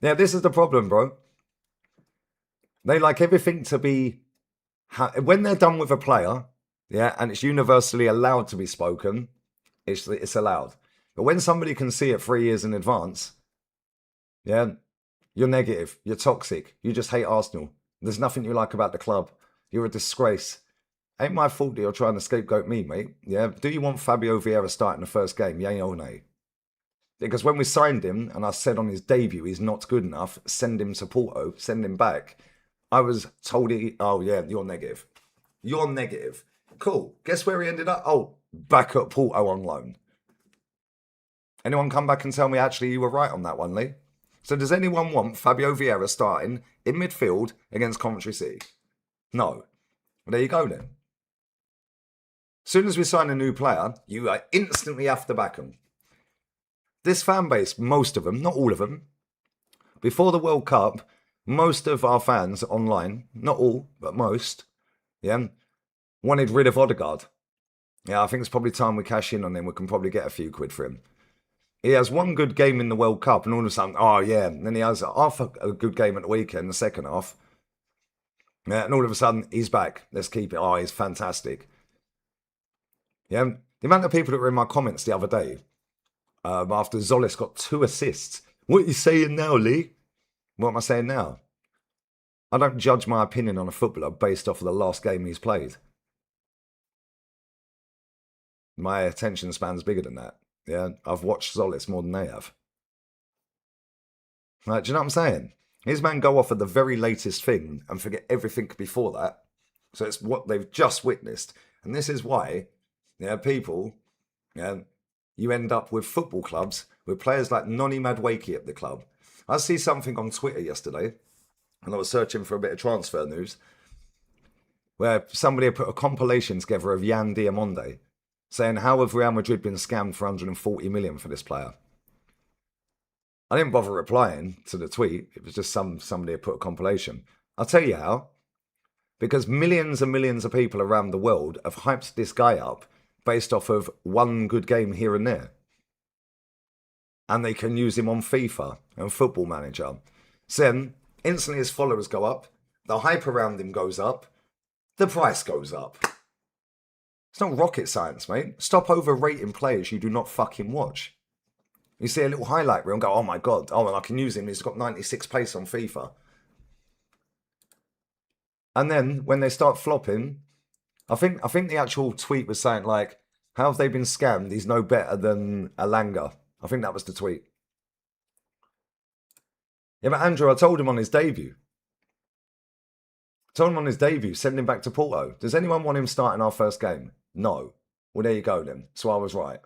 Yeah, this is the problem, bro. They like everything to be... When they're done with a player, yeah, and it's universally allowed to be spoken, it's allowed. But when somebody can see it 3 years in advance, yeah, you're negative, you're toxic, you just hate Arsenal. There's nothing you like about the club. You're a disgrace. Ain't my fault that you're trying to scapegoat me, mate. Yeah, do you want Fabio Vieira starting the first game? Yay or nay? Because when we signed him, and I said on his debut he's not good enough, send him to Porto, send him back, I was told oh yeah, you're negative. You're negative. Cool. Guess where he ended up? Oh, back at Porto on loan. Anyone come back and tell me actually you were right on that one, Lee? So does anyone want Fabio Vieira starting in midfield against Coventry City? No. Well, there you go then. As soon as we sign a new player, you instantly have to back them. This fan base, most of them, not all of them, before the World Cup, most of our fans online, not all, but most, yeah, wanted rid of Odegaard. Yeah, I think it's probably time we cash in on him. We can probably get a few quid for him. He has one good game in the World Cup, and all of a sudden, oh yeah, and then he has half a good game at the weekend, the second half. Yeah, and all of a sudden, he's back. Let's keep it. Oh, he's fantastic. Yeah, the amount of people that were in my comments the other day, after Zolis got 2 assists. What are you saying now, Lee? What am I saying now? I don't judge my opinion on a footballer based off of the last game he's played. My attention span's bigger than that. Yeah, I've watched Zolis more than they have. Like, do you know what I'm saying? His man go off at the very latest thing and forget everything before that. So it's what they've just witnessed. And this is why, yeah, people, yeah, you end up with football clubs with players like Noni Madueke at the club. I see something on Twitter yesterday, and I was searching for a bit of transfer news, where somebody had put a compilation together of Yan Diamonde, saying, how have Real Madrid been scammed for 140 million for this player? I didn't bother replying to the tweet. It was just somebody had put a compilation. I'll tell you how. Because millions and millions of people around the world have hyped this guy up based off of one good game here and there. And they can use him on FIFA and Football Manager. So then, instantly his followers go up, the hype around him goes up, the price goes up. It's not rocket science, mate. Stop overrating players you do not fucking watch. You see a little highlight reel and go, oh my god, oh, and I can use him, he's got 96 pace on FIFA. And then, when they start flopping, I think the actual tweet was saying, like, how have they been scammed? He's no better than Alanga. I think that was the tweet. Yeah, but Andrew, I told him on his debut. Send him back to Porto. Does anyone want him starting our first game? No. Well, there you go then. So I was right.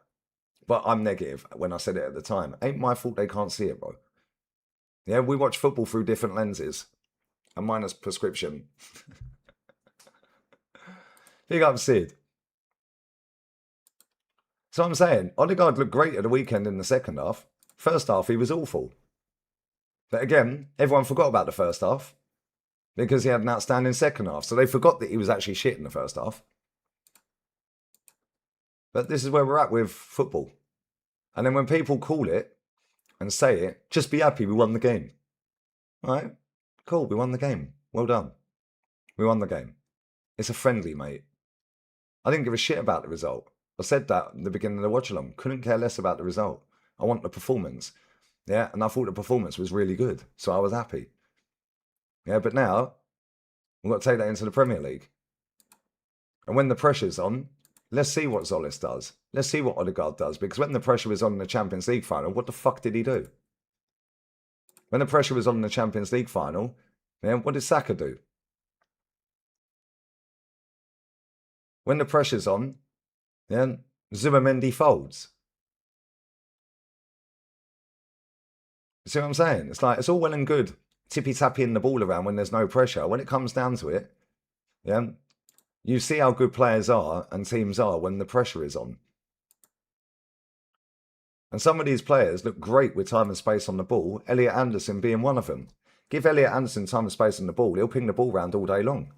But I'm negative when I said it at the time. Ain't my fault they can't see it, bro. Yeah, we watch football through different lenses. And mine is prescription. Big up, Sid. So I'm saying, Odegaard looked great at the weekend in the second half. First half, he was awful. But again, everyone forgot about the first half. Because he had an outstanding second half. So they forgot that he was actually shit in the first half. But this is where we're at with football. And then when people call it and say it, just be happy we won the game. All right? Cool, we won the game. Well done. We won the game. It's a friendly, mate. I didn't give a shit about the result. I said that at the beginning of the watch along. Couldn't care less about the result. I want the performance. Yeah, and I thought the performance was really good. So I was happy. Yeah, but now we've got to take that into the Premier League. And when the pressure's on, let's see what Zolis does. Let's see what Odegaard does. Because when the pressure was on in the Champions League final, what the fuck did he do? When the pressure was on in the Champions League final, yeah, what did Saka do? When the pressure's on, yeah, Zubimendi folds. You see what I'm saying? It's like, it's all well and good tippy-tapping the ball around when there's no pressure. When it comes down to it, yeah, you see how good players are and teams are when the pressure is on. And some of these players look great with time and space on the ball, Elliot Anderson being one of them. Give Elliot Anderson time and space on the ball, he'll ping the ball round all day long.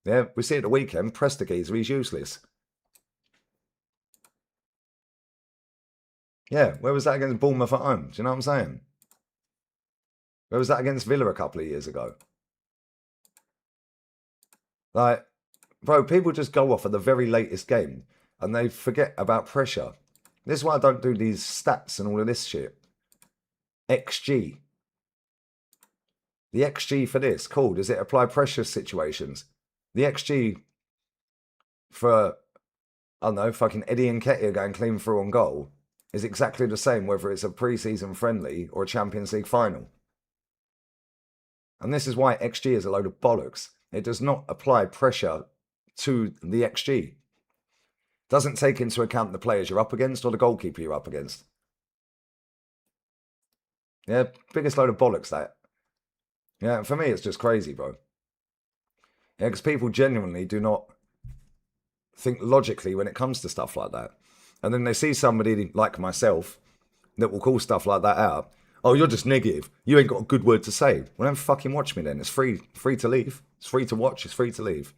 Yeah, we see it at the weekend, Prestigeezer, he's useless. Yeah, where was that against Bournemouth at home? Do you know what I'm saying? Where was that against Villa a couple of years ago? Like, bro, people just go off at the very latest game and they forget about pressure. This is why I don't do these stats and all of this shit. XG. The XG for this, cool. Does it apply pressure situations? The XG for, I don't know, fucking Eddie Nketiah going clean through on goal is exactly the same whether it's a pre-season friendly or a Champions League final. And this is why XG is a load of bollocks. It does not apply pressure to the XG. Doesn't take into account the players you're up against or the goalkeeper you're up against. Yeah, biggest load of bollocks, that. Yeah, for me, it's just crazy, bro. Yeah, because people genuinely do not think logically when it comes to stuff like that. And then they see somebody like myself that will call stuff like that out. Oh, you're just negative. You ain't got a good word to say. Well, don't fucking watch me then. It's free to leave. It's free to watch. It's free to leave.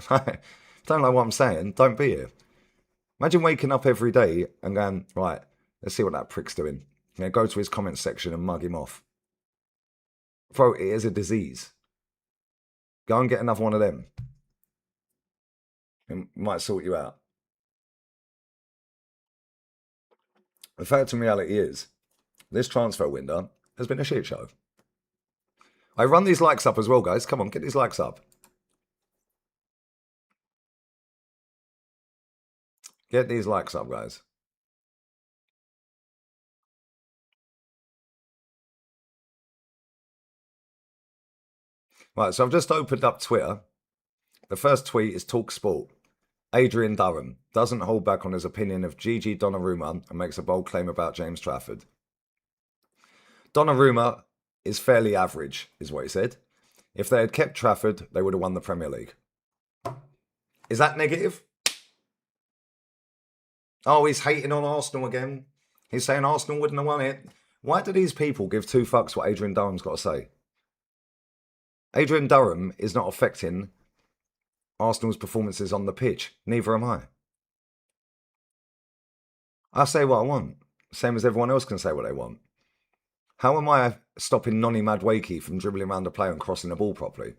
Don't like what I'm saying. Don't be here. Imagine waking up every day and going, right, let's see what that prick's doing. Yeah, go to his comment section and mug him off. Bro, it is a disease. Go and get another one of them. It might sort you out. The fact and reality is, this transfer window has been a shit show. I run these likes up as well, guys. Come on, get these likes up. Get these likes up, guys. Right, so I've just opened up Twitter. The first tweet is Talk Sport. Adrian Durham doesn't hold back on his opinion of Gigi Donnarumma and makes a bold claim about James Trafford. Donnarumma is fairly average, is what he said. If they had kept Trafford, they would have won the Premier League. Is that negative? Oh, he's hating on Arsenal again. He's saying Arsenal wouldn't have won it. Why do these people give two fucks what Adrian Durham's got to say? Adrian Durham is not affecting Arsenal's performances on the pitch. Neither am I. I say what I want. Same as everyone else can say what they want. How am I stopping Nonny Madueke from dribbling around the player and crossing the ball properly?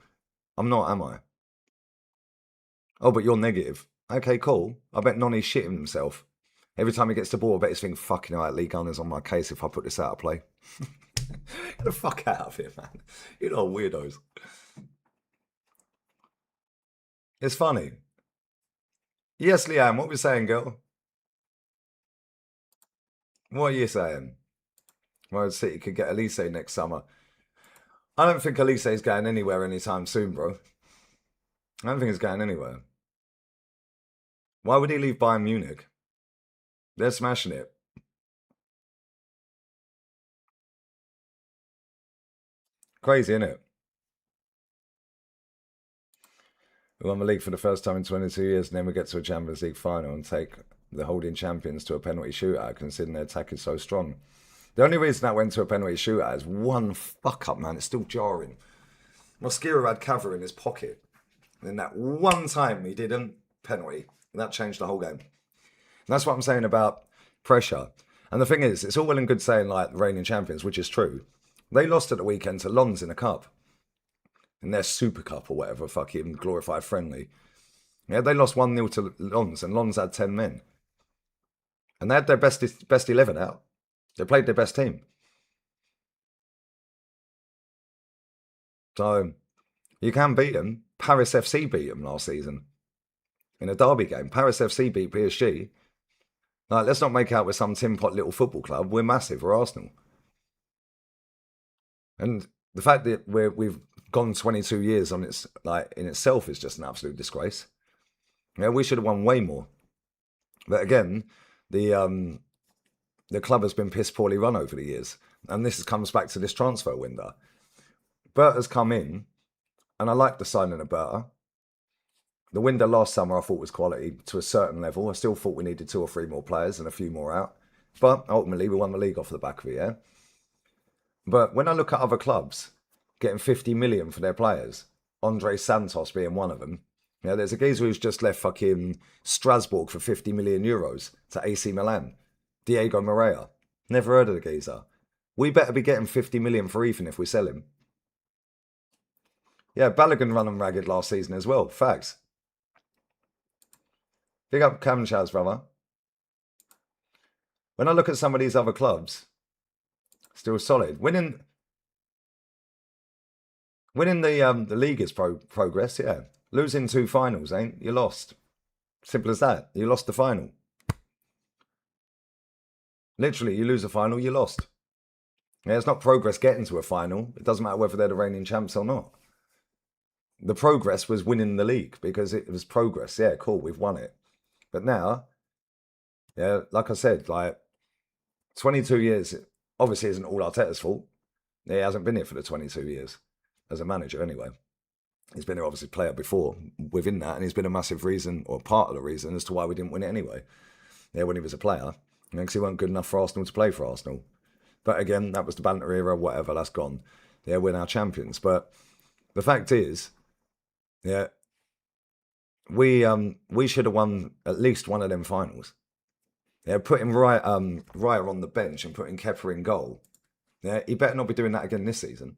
I'm not, am I? Oh, but you're negative. Okay, cool. I bet Nonny's shitting himself. Every time he gets the ball, I bet he's thinking, fucking hell, Lee Gunner's on my case if I put this out of play. Get the fuck out of here, man. You're not weirdos. It's funny. Yes, Leanne, what we saying, girl? What are you saying? Well, City could get Elise next summer. I don't think Elise is going anywhere anytime soon, bro. I don't think he's going anywhere. Why would he leave Bayern Munich? They're smashing it. Crazy, isn't it? We won the league for the first time in 22 years, and then we get to a Champions League final and take the holding champions to a penalty shootout, considering their attack is so strong. The only reason that went to a penalty shootout is one fuck up, man. It's still jarring. Mosquera had cover in his pocket. And then that one time he didn't, penalty. And that changed the whole game. And that's what I'm saying about pressure. And the thing is, it's all well and good saying like the reigning champions, which is true. They lost at the weekend to Lons in a cup. In their Super Cup or whatever, fucking glorified friendly. Yeah, they lost 1-0 to Lons, and Lons had 10 men. And they had their best 11 out. They played their best team. So you can beat them. Paris FC beat them last season in a derby game. Paris FC beat PSG. Like, let's not make out we're some tin pot little football club. We're massive. We're Arsenal. And the fact that we've gone 22 years on its like in itself is just an absolute disgrace. Yeah, we should have won way more. But again, the club has been piss poorly run over the years, and this comes back to this transfer window. Berta's come in, and I like the signing of Berta. The window last summer I thought was quality to a certain level. I still thought we needed 2 or 3 more players and a few more out, but ultimately we won the league off the back of it. Yeah. But when I look at other clubs getting 50 million for their players, Andre Santos being one of them. Yeah, there's a geezer who's just left fucking Strasbourg for 50 million euros to AC Milan. Diego Moreira. Never heard of the geezer. We better be getting 50 million for Ethan if we sell him. Yeah, Balogun run them ragged last season as well. Facts. Big up Cam Chaz, brother. When I look at some of these other clubs, still solid. Winning the league is progress, yeah. Losing 2 finals, ain't you lost? Simple as that. You lost the final. Literally, you lose a final, you lost. Yeah, it's not progress getting to a final. It doesn't matter whether they're the reigning champs or not. The progress was winning the league because it was progress. Yeah, cool, we've won it. But now, yeah, like I said, like 22 years obviously isn't all Arteta's fault. He hasn't been here for the 22 years as a manager anyway. He's been here obviously player before within that, and he's been a massive reason or part of the reason as to why we didn't win it anyway. Yeah, when he was a player, because he wasn't good enough for Arsenal to play for Arsenal. But again, that was the banter era, whatever, that's gone. Yeah, we're now champions. But the fact is, yeah, we should have won at least one of them finals. Yeah, putting Raya on the bench and putting Kepa in goal. Yeah, he better not be doing that again this season.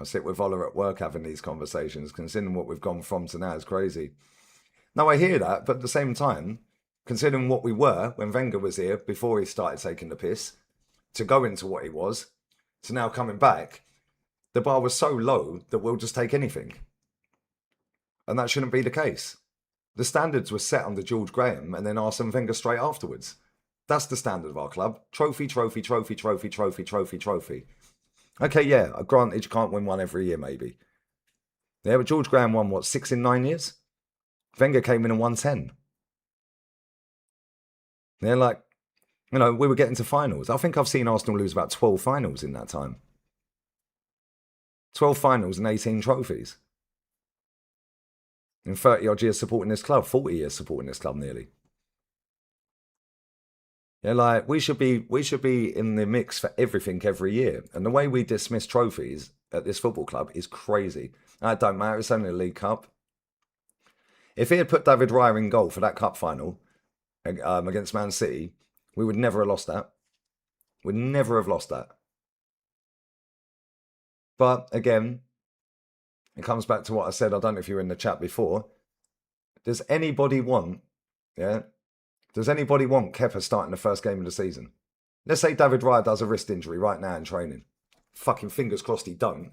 I sit with Ola at work having these conversations, considering what we've gone from to now is crazy. Now I hear that, but at the same time, considering what we were when Wenger was here, before he started taking the piss, to go into what he was, to now coming back, the bar was so low that we'll just take anything. And that shouldn't be the case. The standards were set under George Graham and then Arsene Wenger straight afterwards. That's the standard of our club. Trophy, trophy, trophy, trophy, trophy, trophy, trophy. Okay, yeah, granted you can't win one every year, maybe. Yeah, but George Graham won, what, 6 in 9 years? Wenger came in and won 10. Yeah, like, you know, we were getting to finals. I think I've seen Arsenal lose about 12 finals in that time. 12 finals and 18 trophies. In 30 odd years supporting this club, 40 years supporting this club nearly. Yeah, like we should be in the mix for everything every year. And the way we dismiss trophies at this football club is crazy. It don't matter, it's only a League Cup. If he had put David Raya in goal for that cup final against Man City, we would never have lost that. We'd never have lost that. But again, it comes back to what I said. I don't know if you were in the chat before. Does anybody want, Kepa starting the first game of the season? Let's say David Raya does a wrist injury right now in training. Fucking fingers crossed he don't.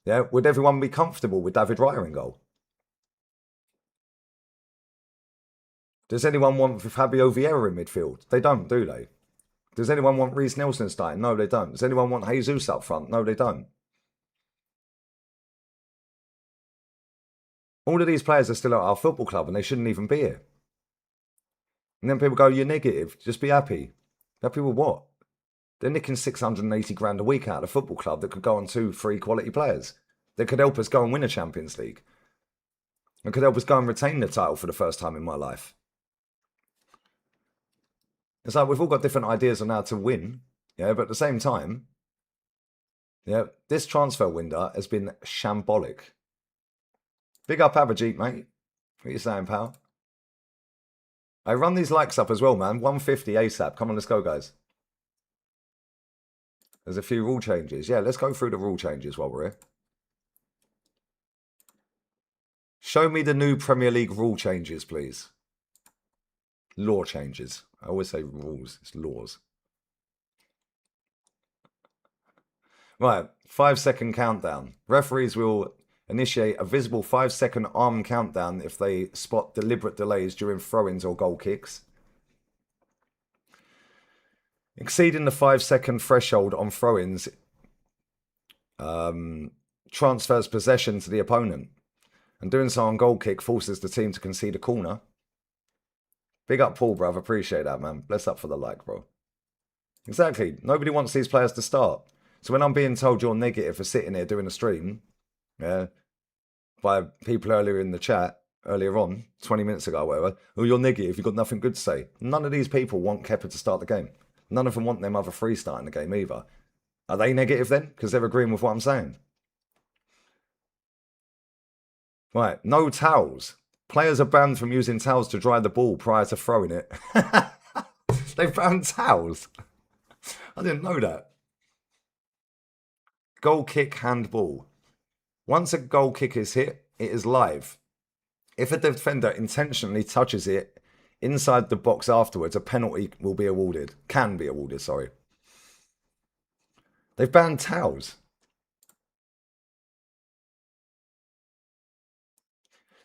Yeah, would everyone be comfortable with David Raya in goal? Does anyone want Fabio Vieira in midfield? They don't, do they? Does anyone want Reece Nelson starting? No, they don't. Does anyone want Jesus up front? No, they don't. All of these players are still at our football club and they shouldn't even be here. And then people go, you're negative. Just be happy. Happy with what? They're nicking 680 grand a week out of the football club that could go on 2-3 quality players. That could help us go and win a Champions League. And could help us go and retain the title for the first time in my life. It's like we've all got different ideas on how to win. Yeah, but at the same time, yeah, this transfer window has been shambolic. Big up Abhijit, mate. What are you saying, pal? I run these likes up as well, man. 150 ASAP. Come on, let's go, guys. There's a few rule changes. Yeah, let's go through the rule changes while we're here. Show me the new Premier League rule changes, please. Law changes. I always say rules. It's laws. Right. 5-second countdown. Referees will initiate a visible 5-second arm countdown if they spot deliberate delays during throw-ins or goal kicks. Exceeding the 5-second threshold on throw-ins transfers possession to the opponent. And doing so on goal kick forces the team to concede a corner. Big up Paul, bruv. Appreciate that, man. Bless up for the like, bro. Exactly. Nobody wants these players to start. So when I'm being told you're negative for sitting here doing a stream, yeah, by people earlier in the chat, earlier on, 20 minutes ago, whatever, oh, you're negative, you've got nothing good to say. None of these people want Kepa to start the game. None of them want them other three starting the game either. Are they negative then? Because they're agreeing with what I'm saying. Right, no towels. Players are banned from using towels to dry the ball prior to throwing it. They've banned towels. I didn't know that. Goal kick handball. Once a goal kick is hit, it is live. If a defender intentionally touches it inside the box afterwards, a penalty will be awarded. Can be awarded, sorry. They've banned towels.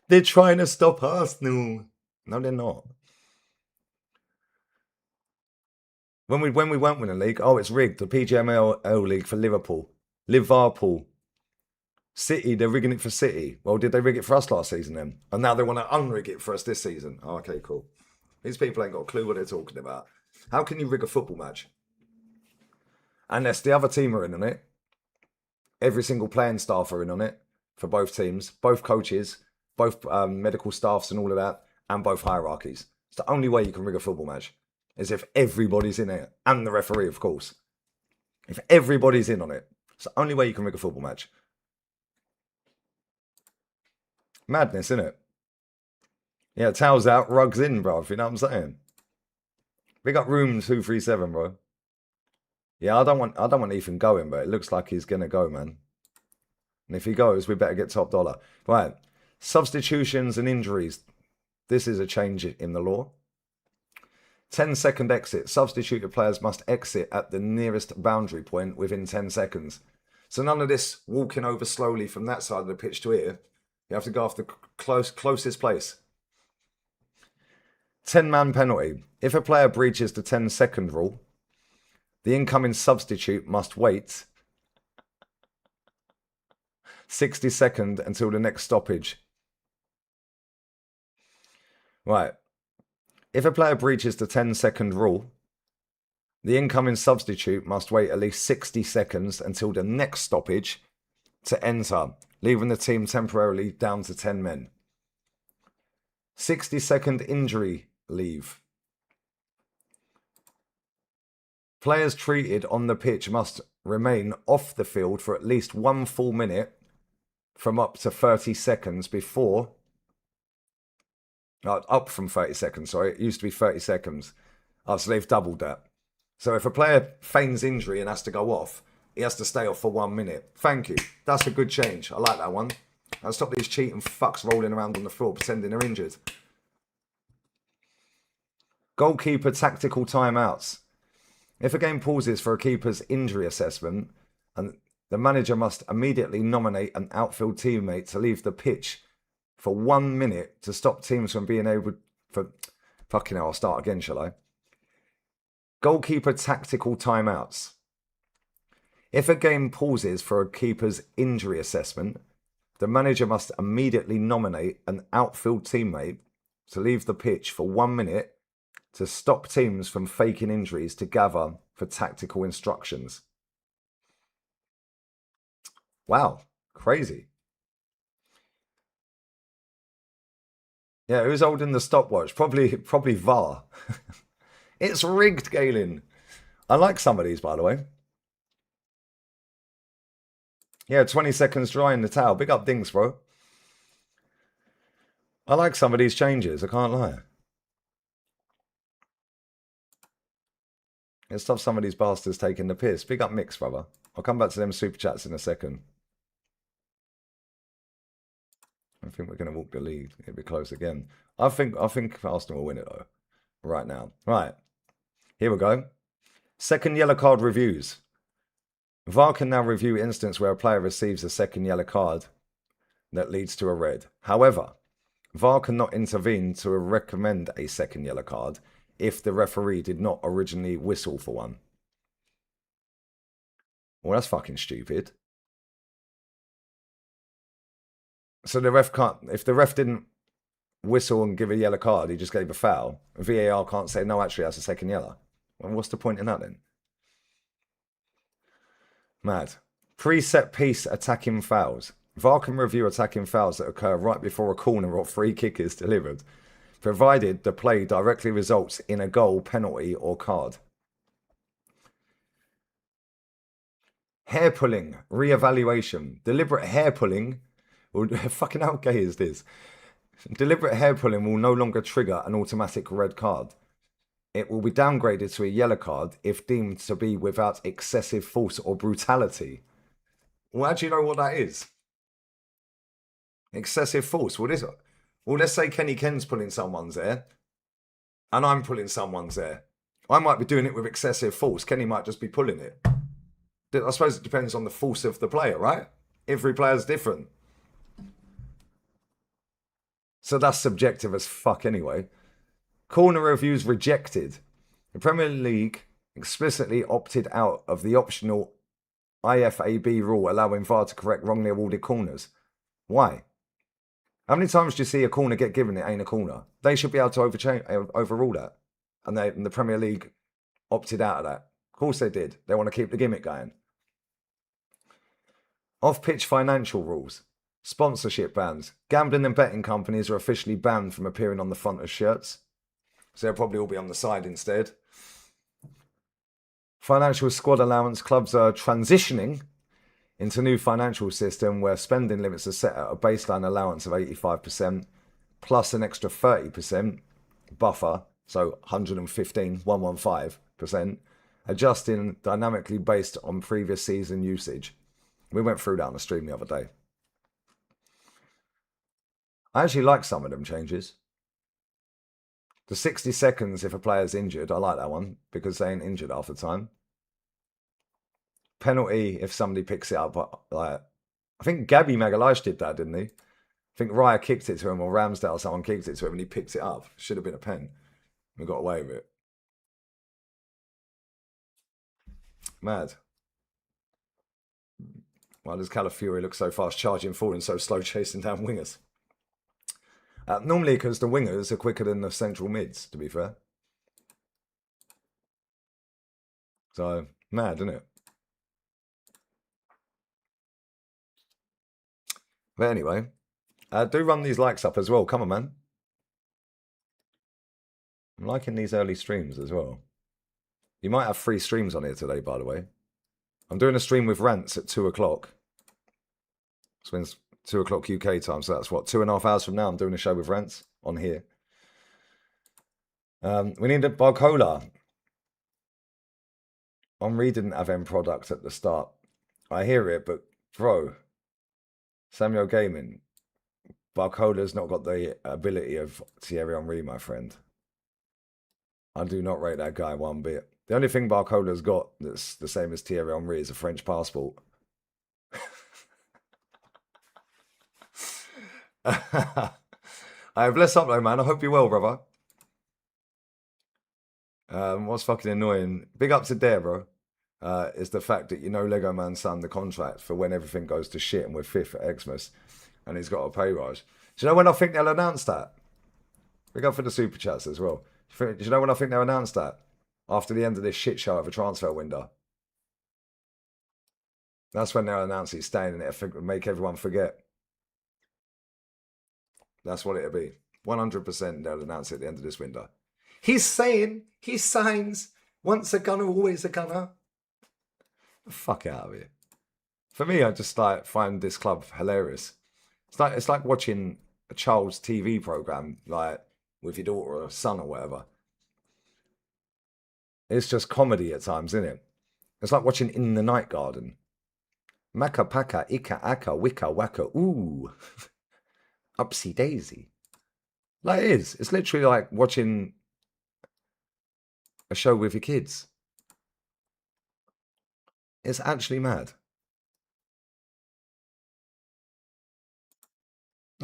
They're trying to stop Arsenal. No, they're not. When we won't win a league, oh, it's rigged. The PGMOL league for Liverpool. Liverpool. City, they're rigging it for City. Well, did they rig it for us last season then? And now they want to unrig it for us this season. Oh, okay, cool. These people ain't got a clue what they're talking about. How can you rig a football match? Unless the other team are in on it. Every single playing staff are in on it for both teams, both coaches, both medical staffs and all of that, and both hierarchies. It's the only way you can rig a football match, is if everybody's in it, and the referee, of course. If everybody's in on it, it's the only way you can rig a football match. Madness, isn't it? Yeah, towels out, rugs in, bro. You know what I'm saying? Big up room 237, bro. Yeah, I don't want Ethan going, but it looks like he's gonna go, man. And if he goes, we better get top dollar. Right. Substitutions and injuries. This is a change in the law. 10-second exit. Substituted players must exit at the nearest boundary point within 10 seconds. So none of this walking over slowly from that side of the pitch to here. You have to go off the closest place. 10-man penalty. If a player breaches the 10-second rule, the incoming substitute must wait 60 seconds until the next stoppage. Right. If a player breaches the 10-second rule, the incoming substitute must wait at least 60 seconds until the next stoppage to enter, leaving the team temporarily down to 10 men. 60-second injury leave. Players treated on the pitch must remain off the field for at least 1 full minute from up to 30 seconds before... up from 30 seconds, sorry. It used to be 30 seconds. Oh, so they've doubled that. So if a player feigns injury and has to go off, he has to stay off for 1 minute. Thank you. That's a good change. I like that one. I'll stop these cheating fucks rolling around on the floor pretending they're injured. Goalkeeper tactical timeouts. If a game pauses for a keeper's injury assessment, and the manager must immediately nominate an outfield teammate to leave the pitch for 1 minute to stop teams from being able for... Fucking hell, I'll start again, shall I? Goalkeeper tactical timeouts. If a game pauses for a keeper's injury assessment, the manager must immediately nominate an outfield teammate to leave the pitch for 1 minute to stop teams from faking injuries to gather for tactical instructions. Wow, crazy. Yeah, who's holding the stopwatch? Probably VAR. It's rigged, Galen. I like some of these, by the way. Yeah, 20 seconds drying the towel. Big up Dinks, bro. I like some of these changes, I can't lie. Let's stop some of these bastards taking the piss. Big up Mix, brother. I'll come back to them super chats in a second. I think we're going to walk the lead. It'll be close again. I think Arsenal will win it though. Right now. Right. Here we go. Second yellow card reviews. VAR can now review instance where a player receives a second yellow card that leads to a red. However, VAR cannot intervene to recommend a second yellow card if the referee did not originally whistle for one. Well, that's fucking stupid. So the ref can't, if the ref didn't whistle and give a yellow card, he just gave a foul, VAR can't say, no, actually, that's a second yellow. Well, what's the point in that then? Mad. Pre-set piece attacking fouls. VAR can review attacking fouls that occur right before a corner or free kick is delivered, provided the play directly results in a goal, penalty, or card. Hair pulling, re-evaluation. Deliberate hair pulling, fucking how gay is this? Deliberate hair pulling will no longer trigger an automatic red card. It will be downgraded to a yellow card if deemed to be without excessive force or brutality. Well, how do you know what that is? Excessive force. What is it? Well, let's say Kenny Ken's pulling someone's hair, and I'm pulling someone's hair. I might be doing it with excessive force. Kenny might just be pulling it. I suppose it depends on the force of the player, right? Every player's different. So that's subjective as fuck anyway. Corner reviews rejected. The Premier League explicitly opted out of the optional IFAB rule allowing VAR to correct wrongly awarded corners. Why? How many times do you see a corner get given it ain't a corner? They should be able to overrule that. And the Premier League opted out of that. Of course they did. They want to keep the gimmick going. Off-pitch financial rules. Sponsorship bans. Gambling and betting companies are officially banned from appearing on the front of shirts. So they'll probably all be on the side instead. Financial squad allowance. Clubs are transitioning into a new financial system where spending limits are set at a baseline allowance of 85% plus an extra 30% buffer, so 115%, adjusting dynamically based on previous season usage. We went through that on the stream the other day. I actually like some of them changes. The 60 seconds if a player's injured, I like that one because they ain't injured half the time. Penalty if somebody picks it up. Like, I think Gabby Magalhaes did that, didn't he? I think Raya kicked it to him or Ramsdale, someone kicked it to him and he picked it up. Should have been a pen. We got away with it. Mad. Why does Calafiori look so fast charging forward and so slow chasing down wingers? Normally because the wingers are quicker than the central mids, to be fair. So, mad, isn't it? But anyway, do run these likes up as well. Come on, man. I'm liking these early streams as well. You might have 3 streams on here today, by the way. I'm doing a stream with Rants at 2 o'clock. So it's 2 o'clock UK time, so that's what, 2.5 hours from now I'm doing a show with Rants on here. We need a Barcola. Henri didn't have end product at the start. I hear it, but bro, Samuel Gaming, Barcola's not got the ability of Thierry Henry, my friend. I do not rate that guy one bit. The only thing Barcola's got that's the same as Thierry Henry is a French passport. I have bless up though, man. I hope you're well, brother. What's fucking annoying? Big up to Dare, bro. Is the fact that Lego Man signed the contract for when everything goes to shit and we're 5th at Xmas and he's got a pay rise. Do you know when I think they'll announce that? Big up for the super chats as well. Do you know when I think they'll announce that? After the end of this shit show of a transfer window. That's when they'll announce he's staying and it'll make everyone forget. That's what it'll be. 100% they'll announce it at the end of this window. He's saying he signs once a gunner, always a gunner. Fuck out of here. For me, I just find this club hilarious. It's like watching a child's TV program, like with your daughter or son or whatever. It's just comedy at times, isn't it? It's like watching In the Night Garden. Maka paka ika aka wika waka ooh. Upsy daisy. Like it is. It's literally like watching a show with your kids. It's actually mad.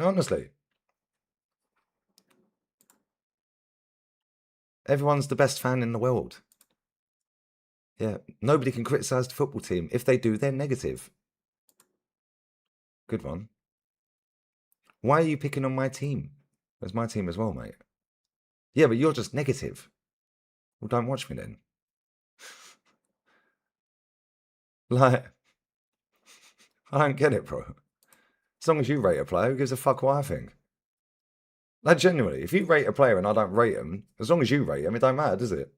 Honestly. Everyone's the best fan in the world. Yeah. Nobody can criticise the football team. If they do, they're negative. Good one. Why are you picking on my team? It's my team as well, mate. Yeah, but you're just negative. Well, don't watch me then. Like, I don't get it, bro. As long as you rate a player, who gives a fuck what I think? Like, genuinely, if you rate a player and I don't rate him, as long as you rate him, it don't matter, does it?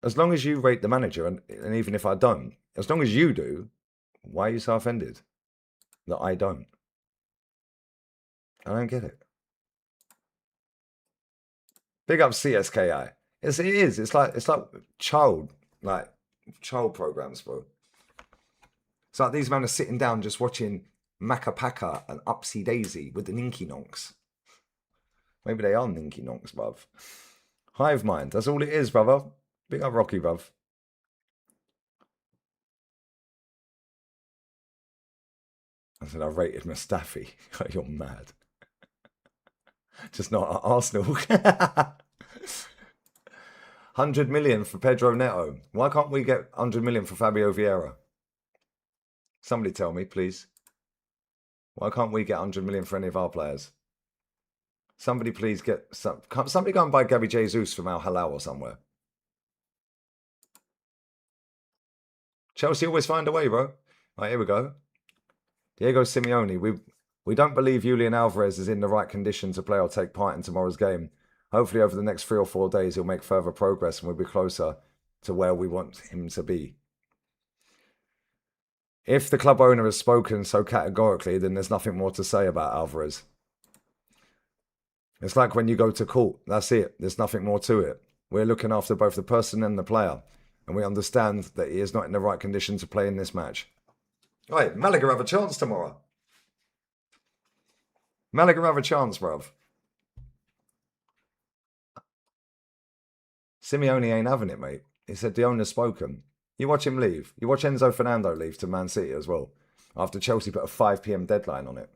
As long as you rate the manager, and even if I don't, as long as you do, why are you so offended that I don't? I don't get it. Big up CSKI. It is. It's like child programs, bro. It's like these men are sitting down just watching Macca Pacca and Upsy Daisy with the Ninky Nonks. Maybe they are Ninky Nonks, bruv. Hive mind. That's all it is, brother. Big up Rocky, bruv. I said I rated Mustafi. You're mad. Just not at Arsenal. 100 million for Pedro Neto. Why can't we get 100 million for Fabio Vieira? Somebody tell me, please. Why can't we get 100 million for any of our players? Somebody please get somebody go and buy Gabby Jesus from Al Hilal or somewhere. Chelsea always find a way, bro. Right, here we go. Diego Simeone. We don't believe Julian Alvarez is in the right condition to play or take part in tomorrow's game. Hopefully over the next 3 or 4 days he'll make further progress and we'll be closer to where we want him to be. If the club owner has spoken so categorically, then there's nothing more to say about Alvarez. It's like when you go to court. That's it. There's nothing more to it. We're looking after both the person and the player, and we understand that he is not in the right condition to play in this match. Right, Malaga have a chance tomorrow. Malaga have a chance, bruv. Simeone ain't having it, mate. He said the owner's spoken. You watch him leave. You watch Enzo Fernando leave to Man City as well, after Chelsea put a 5 p.m. deadline on it.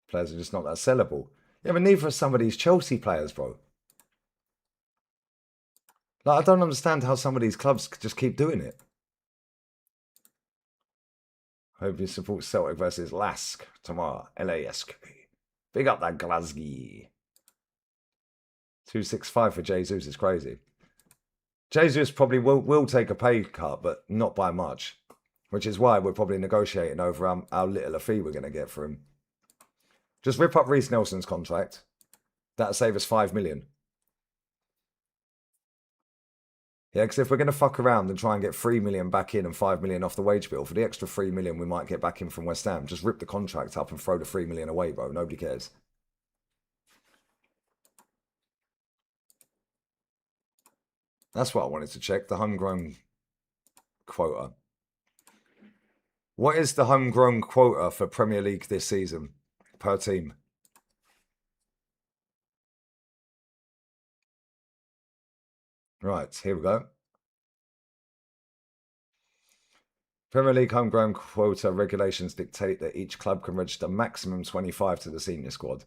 Players are just not that sellable. Yeah, but neither are some of these Chelsea players, bro. Like, I don't understand how some of these clubs just keep doing it. Hope you support Celtic versus Lask tomorrow. LASK. Big up that Glasgow. 265 for Jesus is crazy. Jesus probably will take a pay cut, but not by much. Which is why we're probably negotiating over how little a fee we're going to get for him. Just rip up Reece Nelson's contract. That'll save us 5 million. Yeah, because if we're going to fuck around and try and get 3 million back in and 5 million off the wage bill, for the extra 3 million we might get back in from West Ham, just rip the contract up and throw the 3 million away, bro. Nobody cares. That's what I wanted to check, the homegrown quota. What is the homegrown quota for Premier League this season per team? Right, here we go. Premier League homegrown quota regulations dictate that each club can register maximum 25 to the senior squad,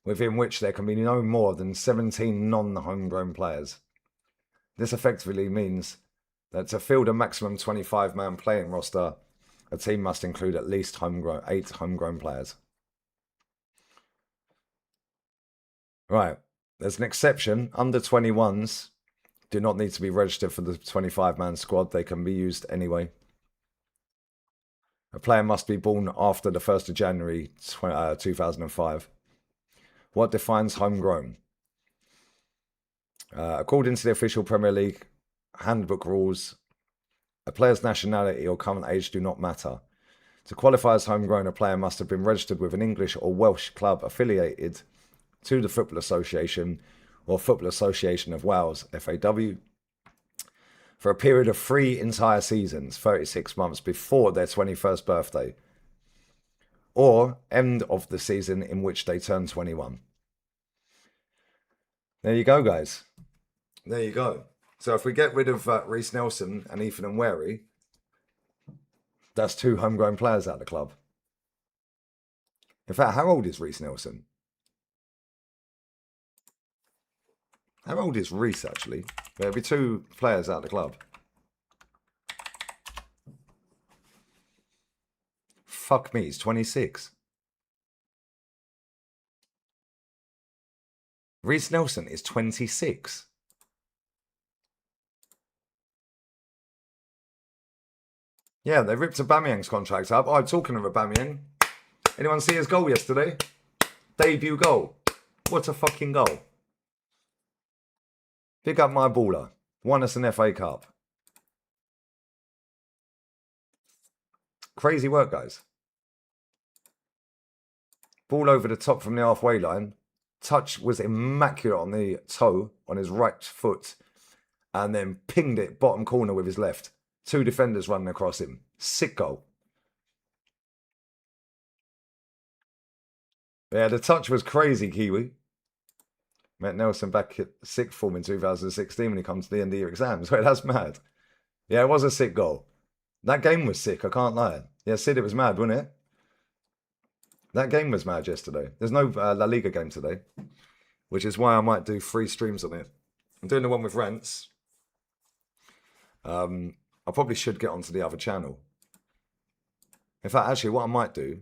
within which there can be no more than 17 non-homegrown players. This effectively means that to field a maximum 25-man playing roster, a team must include at least 8 homegrown players. Right, there's an exception. Under 21s do not need to be registered for the 25-man squad. They can be used anyway. A player must be born after the 1st of January 2005. What defines homegrown? According to the official Premier League handbook rules, a player's nationality or current age do not matter. To qualify as homegrown, a player must have been registered with an English or Welsh club affiliated to the Football Association or Football Association of Wales, FAW, for a period of 3 entire seasons, 36 months before their 21st birthday, or end of the season in which they turn 21. There you go, guys. There you go. So if we get rid of Reece Nelson and Ethan and Wary, that's 2 homegrown players out of the club. In fact, how old is Reece Nelson? How old is Reece, actually? There'll be 2 players out of the club. Fuck me, he's 26. Reece Nelson is 26. Yeah, they ripped Aubameyang's contract up. Oh, talking of Aubameyang. Anyone see his goal yesterday? Debut goal. What a fucking goal. Pick up my baller. Won us an FA Cup. Crazy work, guys. Ball over the top from the halfway line. Touch was immaculate on the toe, on his right foot. And then pinged it bottom corner with his left. 2 defenders running across him. Sick goal. Yeah, the touch was crazy, Kiwi. Met Nelson back at sixth form in 2016 when he comes to the end of your exams. Wait, that's mad. Yeah, it was a sick goal. That game was sick, I can't lie. Yeah, Sid, it was mad, wasn't it? That game was mad yesterday. There's no La Liga game today, which is why I might do 3 streams on it. I'm doing the one with Rents. I probably should get onto the other channel. In fact, actually, what I might do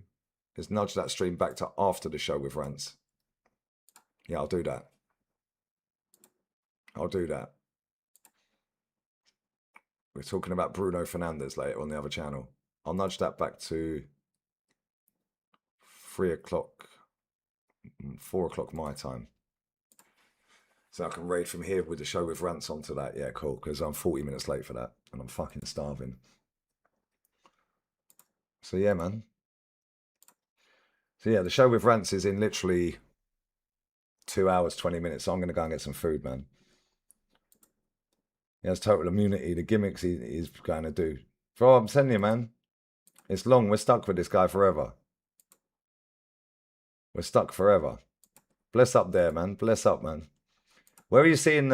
is nudge that stream back to after the show with Rants. Yeah, I'll do that. I'll do that. We're talking about Bruno Fernandes later on the other channel. I'll nudge that back to 3 o'clock, 4 o'clock my time. So I can raid from here with the show with Rants onto that. Yeah, cool, because I'm 40 minutes late for that. And I'm fucking starving. So yeah, man. So yeah, the show with Rants is in literally 2 hours, 20 minutes. So I'm going to go and get some food, man. He has total immunity. The gimmicks he's going to do. Bro, I'm telling you, man. It's long. We're stuck with this guy forever. We're stuck forever. Bless up there, man. Bless up, man. Where are you seeing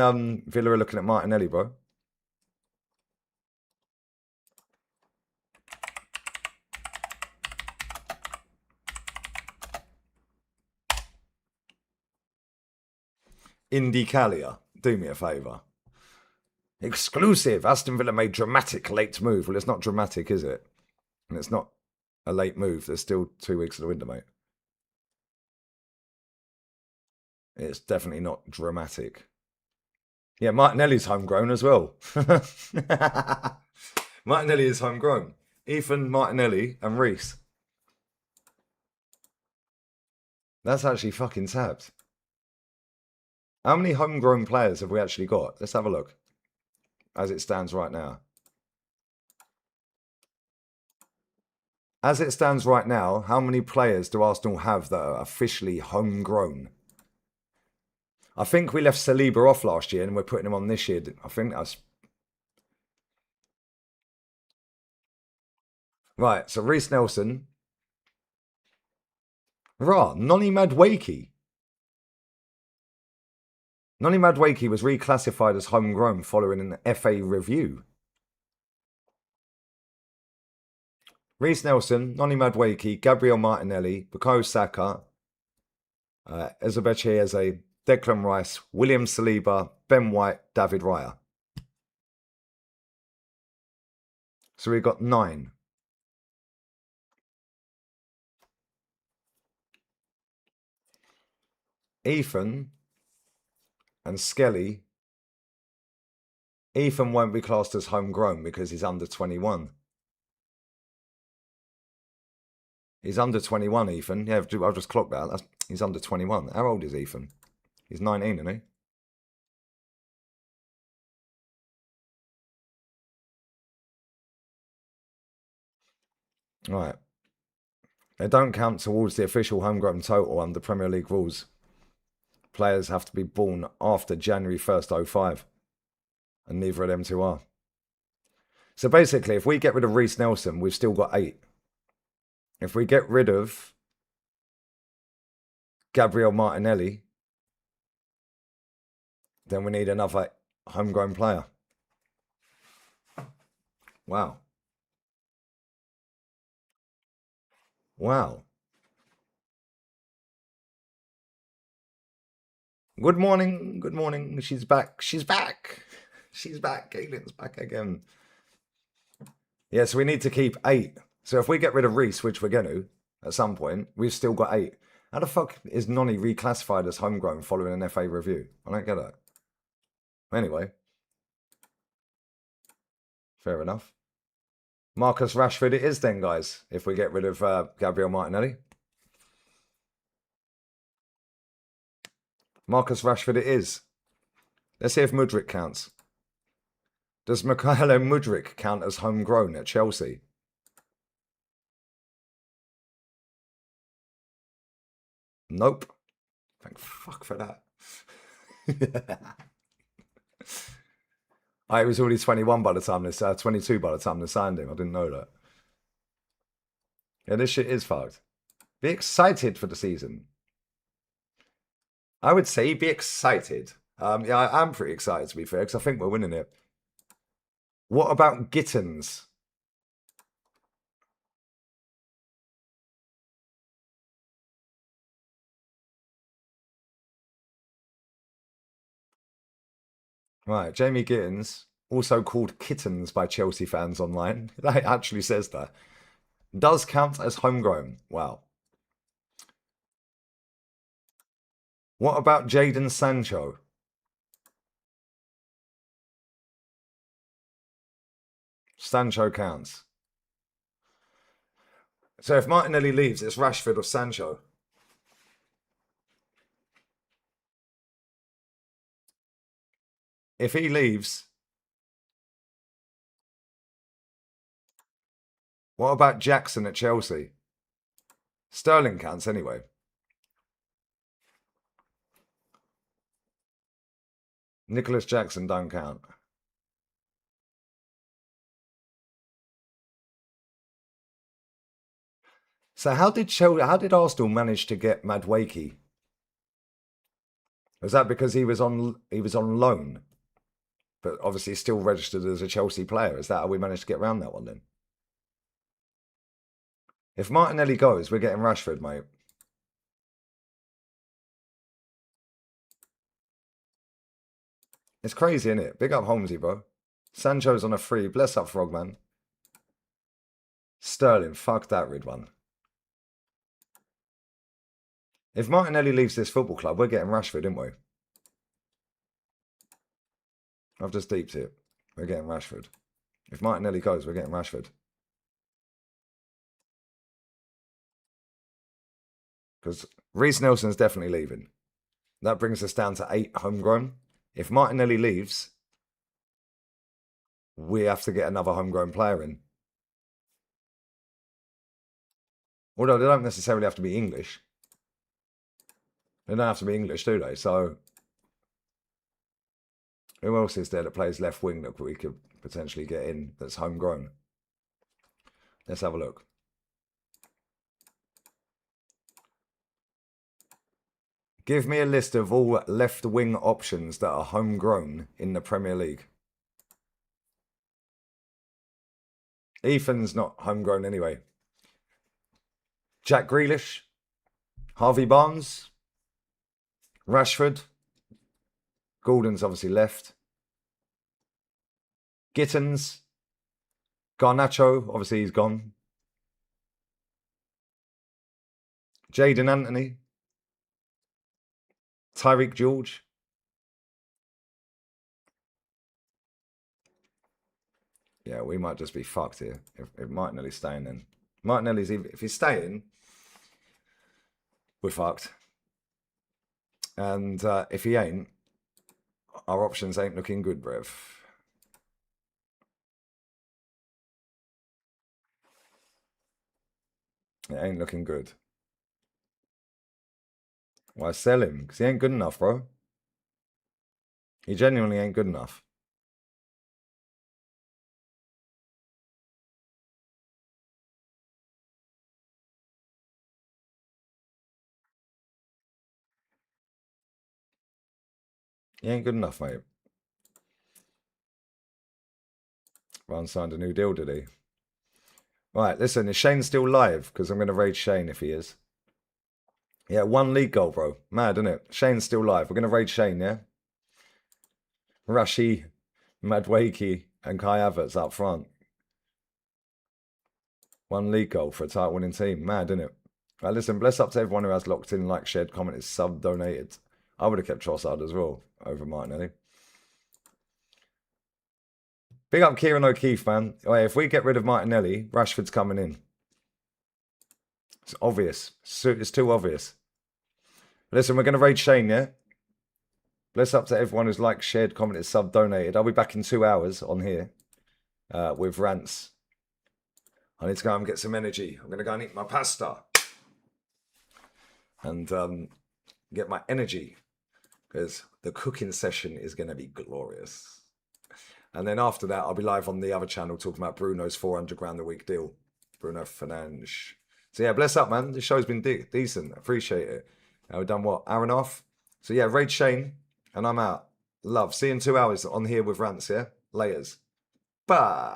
Villa looking at Martinelli, bro? Indicalia, do me a favour. Exclusive. Aston Villa made dramatic late move. Well, it's not dramatic, is it? And it's not a late move. There's still 2 weeks of the window, mate. It's definitely not dramatic. Yeah, Martinelli's homegrown as well. Martinelli is homegrown. Ethan, Martinelli, and Reece. That's actually fucking tapped. How many homegrown players have we actually got? Let's have a look. As it stands right now. As it stands right now, how many players do Arsenal have that are officially homegrown? I think we left Saliba off last year and we're putting him on this year. I think that's... Right, so Reece Nelson. Noni Madueke. Noni Madueke was reclassified as homegrown following an FA review. Reece Nelson, Noni Madueke, Gabriel Martinelli, Bukayo Saka, Ezebechi Eze, Declan Rice, William Saliba, Ben White, David Raya. So we've got 9. Ethan and Skelly. Ethan won't be classed as homegrown because he's under 21. He's under 21, Ethan. Yeah, I've just clocked that. He's under 21. How old is Ethan? He's 19, isn't he? Right. They don't count towards the official homegrown total under Premier League rules. Players have to be born after January 1st, 05. And neither of them two are. So basically, if we get rid of Reece Nelson, we've still got 8. If we get rid of Gabriel Martinelli, then we need another homegrown player. Wow. Wow. Good morning. Good morning. She's back. She's back. She's back. Caitlin's back again. Yeah, so we need to keep 8. So if we get rid of Reece, which we're going to at some point, we've still got 8. How the fuck is Noni reclassified as homegrown following an FA review? I don't get that. Anyway. Fair enough. Marcus Rashford it is then, guys, if we get rid of Gabriel Martinelli. Marcus Rashford it is. Let's see if Mudryk counts. Does Mikhailo Mudryk count as homegrown at Chelsea? Nope. Thank fuck for that. He was already 21 by the time this, 22 by the time they signed him. I didn't know that. Yeah, this shit is fucked. Be excited for the season. I would say be excited. Yeah, I'm pretty excited to be fair, because I think we're winning it. What about Gittins? Right, Jamie Gittins, also called Kittens by Chelsea fans online. That actually says that. Does count as homegrown. Wow. What about Jadon Sancho? Sancho counts. So if Martinelli leaves, it's Rashford or Sancho. If he leaves, what about Jackson at Chelsea? Sterling counts anyway. Nicholas Jackson don't count. So how did Arsenal manage to get Madueke? Was that because he was on loan, but obviously still registered as a Chelsea player? Is that how we managed to get around that one then? If Martinelli goes, we're getting Rashford, mate. It's crazy, isn't it? Big up Holmesy, bro. Sancho's on a free. Bless up Frogman. Sterling, fuck that rid one. If Martinelli leaves this football club, we're getting Rashford, didn't we? I've just deeped it. We're getting Rashford. If Martinelli goes, we're getting Rashford. Because Reece Nelson's definitely leaving. That brings us down to 8 homegrown. If Martinelli leaves, we have to get another homegrown player in. Although they don't necessarily have to be English. They don't have to be English, do they? So, who else is there that plays left wing that we could potentially get in that's homegrown? Let's have a look. Give me a list of all left wing options that are homegrown in the Premier League. Ethan's not homegrown anyway. Jack Grealish, Harvey Barnes, Rashford, Gordon's obviously left. Gittins, Garnacho, obviously he's gone. Jadon Anthony, Tyreek George. Yeah, we might just be fucked here if Martinelli's staying then. Martinelli's, if he's staying, we're fucked. And if he ain't, our options ain't looking good, bruv. It ain't looking good. Why sell him? Because he ain't good enough, bro. He genuinely ain't good enough. He ain't good enough, mate. Ron signed a new deal, did he? Right, listen, is Shane still live? Because I'm going to raid Shane if he is. Yeah, 1 league goal, bro. Mad, isn't it? Shane's still live. We're going to raid Shane, yeah? Rashi, Madwakey, and Kai Havertz up front. 1 league goal for a title winning team. Mad, isn't it? Right, listen, bless up to everyone who has locked in, like, shared, commented, sub, donated. I would have kept Trossard as well over Martinelli. Big up Kieran O'Keefe, man. Wait, if we get rid of Martinelli, Rashford's coming in. It's obvious. It's too obvious. Listen, we're going to raid Shane, yeah? Bless up to everyone who's liked, shared, commented, sub, donated. I'll be back in 2 hours on here with rants. I need to go and get some energy. I'm going to go and eat my pasta. And get my energy. Because the cooking session is going to be glorious. And then after that, I'll be live on the other channel talking about Bruno's 400 grand a week deal. Bruno Fernandes. So yeah, bless up, man. This show's been decent. Appreciate it. We've done what? Hour and a half? So yeah, raid Shane. And I'm out. Love. See you in 2 hours on here with rants, yeah? Laters. Bye.